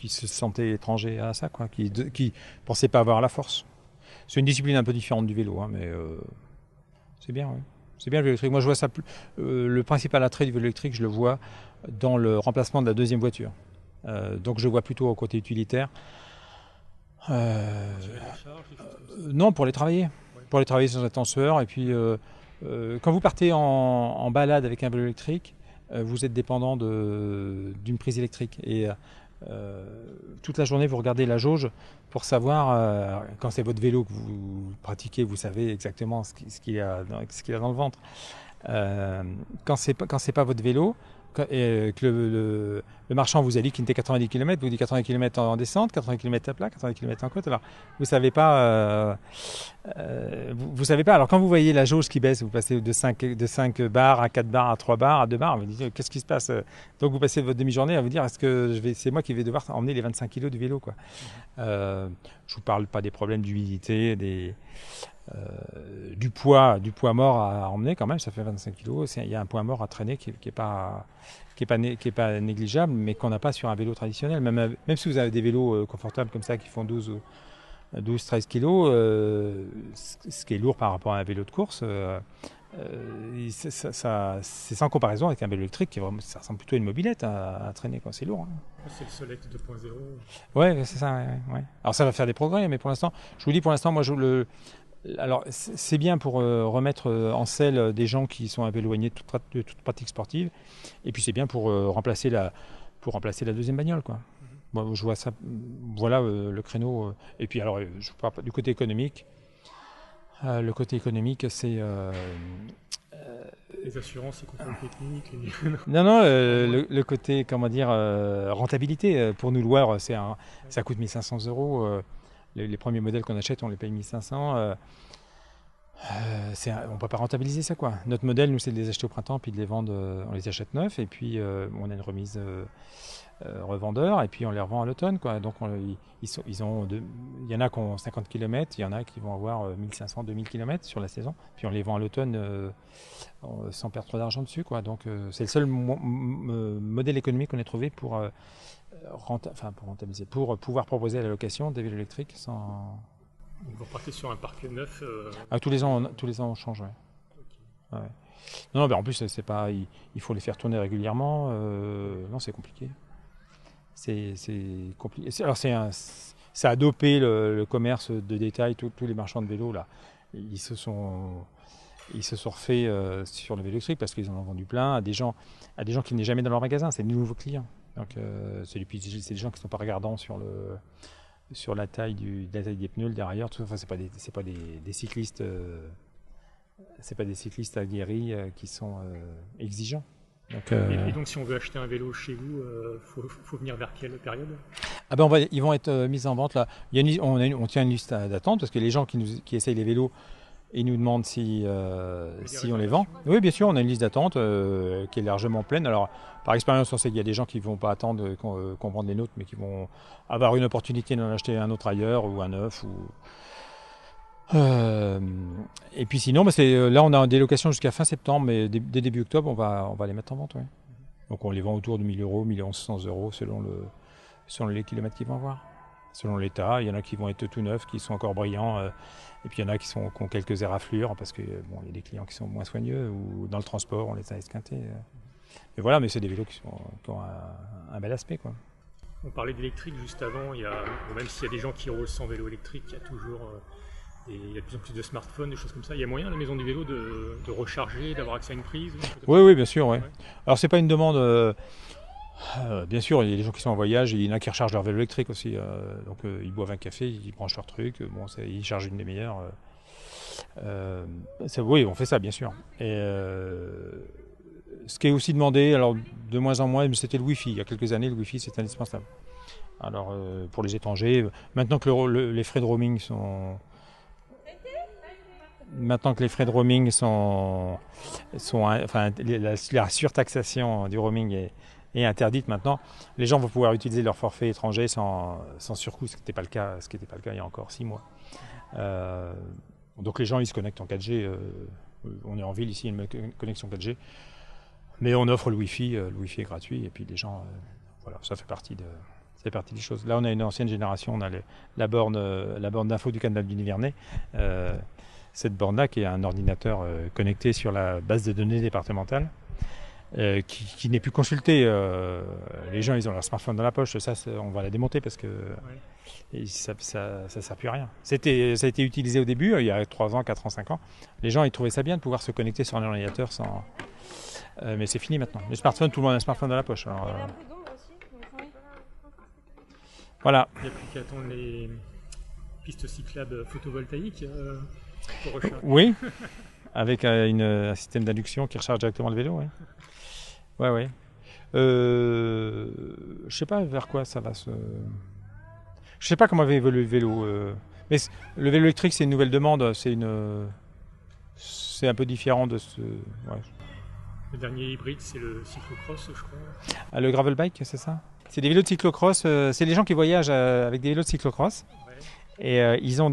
Speaker 3: se sentaient étrangers à ça, quoi, qui pensaient pas avoir la force. C'est une discipline un peu différente du vélo, hein, mais c'est bien, ouais. C'est bien le vélo électrique. Moi, je vois ça. Le principal attrait du vélo électrique, je le vois dans le remplacement de la deuxième voiture. Donc, je le vois plutôt au côté utilitaire. Non, pour les travailler. Ouais. Pour les travailler sans ascenseur. Et puis, quand vous partez en balade avec un vélo électrique, vous êtes dépendant d'une prise électrique et toute la journée vous regardez la jauge pour savoir quand c'est votre vélo que vous pratiquez, vous savez exactement ce qu'il y a dans le ventre. Quand c'est pas votre vélo, que le marchand vous a dit qu'il était 90 km, vous dit 80 km en descente, 80 km à plat, 80 km en côte. Alors vous savez pas. Vous savez pas. Alors quand vous voyez la jauge qui baisse, vous passez de 5 bars à 4 bars à 3 bars à 2 bars, vous vous dites qu'est-ce qui se passe? Donc vous passez votre demi-journée à vous dire est-ce que c'est moi qui vais devoir emmener les 25 kg du vélo, quoi. Je vous parle pas des problèmes d'humidité, du poids mort à emmener quand même, ça fait 25 kg. Il y a un poids mort à traîner qui est pas négligeable, mais qu'on n'a pas sur un vélo traditionnel. Même si vous avez des vélos confortables comme ça qui font 12-13 kg, ce qui est lourd par rapport à un vélo de course, c'est sans comparaison avec un vélo électrique ça ressemble plutôt à une mobilette à traîner, quoi. C'est lourd, hein.
Speaker 2: C'est le Solex 2.0.
Speaker 3: Ouais, c'est ça. Ouais. Alors ça va faire des progrès, mais pour l'instant, je vous dis, moi, alors c'est bien pour remettre en selle des gens qui sont un peu éloignés de toute pratique sportive, et puis c'est bien pour remplacer la deuxième bagnole, quoi. Moi, je vois ça. Voilà le créneau. Et puis alors, je parle pas du côté économique. Le côté économique, c'est
Speaker 2: les assurances, les contrôles techniques.
Speaker 3: Non, le côté, comment dire, rentabilité. Pour nous, loueurs, ça coûte 1 500 €. Les premiers modèles qu'on achète, on les paye 1 500. On ne peut pas rentabiliser ça, quoi. Notre modèle, nous, c'est de les acheter au printemps, puis de les vendre, on les achète neufs, et puis on a une remise revendeur, et puis on les revend à l'automne, quoi. Donc il y en a qui ont 50 km, il y en a qui vont avoir 1500, 2000 km sur la saison, puis on les vend à l'automne sans perdre trop d'argent dessus, quoi. Donc c'est le seul modèle économique qu'on ait trouvé pour rentabiliser, pour pouvoir proposer à la location des vélos électriques sans...
Speaker 2: Vous repartez sur un parc neuf
Speaker 3: tous les ans, on change, ouais. Okay. Ouais. Non, en plus, c'est pas, il faut les faire tourner régulièrement. Non, c'est compliqué. C'est compliqué. Alors, ça a dopé le commerce de détail. Tous les marchands de vélos, là, ils se sont refaits sur le vélo électrique parce qu'ils en ont vendu plein à des gens qui venaient jamais dans leur magasin. C'est des nouveaux clients. Donc, c'est des gens qui ne sont pas regardants sur la taille des pneus, le derrière, tout ça. Enfin, c'est pas des cyclistes, c'est pas des cyclistes aguerris qui sont exigeants. Donc,
Speaker 2: et donc, si on veut acheter un vélo chez vous, faut venir vers quelle période ?
Speaker 3: Ils vont être mis en vente là. On tient une liste d'attente parce que les gens qui essayent les vélos, ils nous demandent si on les vend. Oui, bien sûr, on a une liste d'attente qui est largement pleine. Alors, par expérience, on sait qu'il y a des gens qui ne vont pas attendre qu'on vende les nôtres, mais qui vont avoir une opportunité d'en acheter un autre ailleurs ou un neuf. Et puis sinon, là, on a des locations jusqu'à fin septembre, mais dès début octobre, on va les mettre en vente. Ouais. Donc, on les vend autour de 1 000 €, 1 100 € selon les kilomètres qu'ils vont avoir. Selon l'état, il y en a qui vont être tout neufs, qui sont encore brillants, et puis il y en a qui ont quelques éraflures, parce que il y a des clients qui sont moins soigneux, ou dans le transport, on les a esquintés. Mais voilà, mais c'est des vélos qui ont un bel aspect, quoi.
Speaker 2: On parlait d'électrique juste avant, même s'il y a des gens qui roulent sans vélo électrique, il y a toujours il y a de plus en plus de smartphones, des choses comme ça. Il y a moyen à la maison du vélo de recharger, d'avoir accès à une prise ?
Speaker 3: Oui, bien sûr. Ouais. Alors c'est pas une demande... bien sûr, il y a des gens qui sont en voyage, il y en a qui rechargent leur vélo électrique aussi. Donc ils boivent un café, ils branchent leur truc, ils chargent une demi-heure. Oui, on fait ça, bien sûr. Et ce qui est aussi demandé, alors de moins en moins, c'était le Wi-Fi. Il y a quelques années, le Wi-Fi, c'est indispensable. Alors pour les étrangers, maintenant que les frais de roaming sont... la surtaxation du roaming est interdite maintenant. Les gens vont pouvoir utiliser leur forfait étranger sans surcoût, ce qui n'était pas le cas il y a encore 6 mois. Donc les gens ils se connectent en 4G. On est en ville ici, une connexion 4G, mais on offre le Wi-Fi. Le Wi-Fi est gratuit et puis les gens, voilà, ça fait partie des choses. Là, on a une ancienne génération, on a la borne d'info du canal du Nivernais. Cette borne-là, qui est un ordinateur connecté sur la base de données départementale, qui n'est plus consultée. Les gens, ils ont leur smartphone dans la poche. Ça, on va la démonter parce que ça ne sert plus à rien. Ça a été utilisé au début, il y a 3 ans, 4 ans, 5 ans. Les gens, ils trouvaient ça bien de pouvoir se connecter sur un ordinateur sans... mais c'est fini maintenant. Le smartphone, tout le monde a un smartphone dans la poche. Alors, voilà.
Speaker 2: Il n'y a plus qu'à attendre les pistes cyclables photovoltaïques pour recharger.
Speaker 3: Oui, avec un système d'induction qui recharge directement le vélo. Ouais. Je sais pas vers quoi ça va se... Je sais pas comment va évoluer le vélo. Mais le vélo électrique, c'est une nouvelle demande. C'est un peu différent de ce... Ouais.
Speaker 2: Le dernier hybride, c'est le cyclocross, je crois.
Speaker 3: Le gravel bike, c'est ça ? C'est des vélos de cyclocross. C'est des gens qui voyagent avec des vélos de cyclocross. Ouais. Et ils ont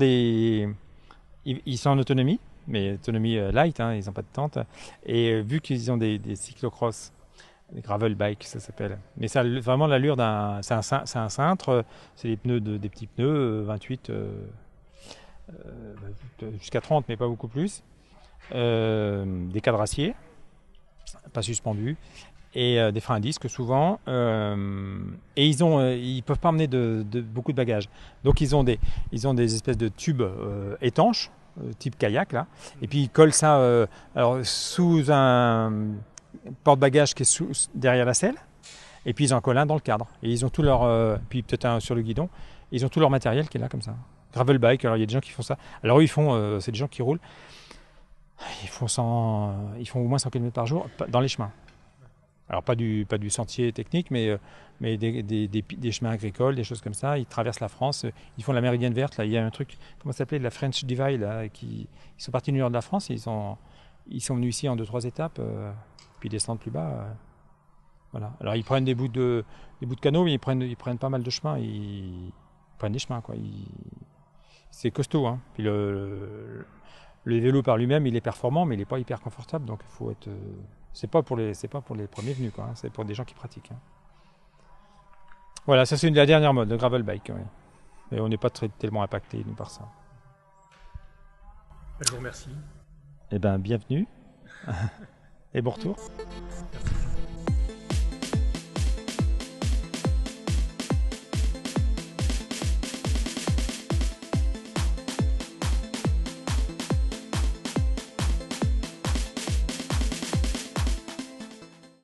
Speaker 3: ils sont en autonomie, mais autonomie light, ils n'ont pas de tente. Et vu qu'ils ont des cyclocross, des gravel bikes, ça s'appelle. Mais ça a vraiment l'allure d'un... C'est un cintre, c'est des petits pneus, 28, jusqu'à 30, mais pas beaucoup plus. Des cadres acier, pas suspendus. Et des freins à disque souvent, et ils peuvent pas emmener beaucoup de bagages. Donc ils ont des espèces de tubes étanches, type kayak là, et puis ils collent ça sous un porte-bagages qui est derrière la selle, et puis ils en collent un dans le cadre. Et ils ont tout leur, puis peut-être un sur le guidon, ils ont tout leur matériel qui est là comme ça. Gravel bike, alors il y a des gens qui font ça. Alors eux c'est des gens qui roulent, ils font au moins 100 km par jour dans les chemins. Alors pas du sentier technique, mais des chemins agricoles, des choses comme ça. Ils traversent la France, ils font la méridienne verte. Là, il y a un truc, comment ça s'appelait, la French Divide, là, ils sont partis du nord de la France, et ils sont venus ici en 2-3 étapes, puis ils descendent plus bas. Voilà. Alors ils prennent des bouts de canaux, mais ils prennent pas mal de chemins. Ils prennent des chemins, quoi. C'est costaud, hein. Puis le vélo par lui-même, il est performant, mais il n'est pas hyper confortable, donc il faut être. C'est pas pour les premiers venus, quoi, hein. C'est pour des gens qui pratiquent, hein. Voilà, ça c'est la dernière mode, le gravel bike. Ouais. Et on n'est pas tellement impacté nous par ça.
Speaker 2: Je vous remercie.
Speaker 3: Eh ben, bienvenue et bon retour.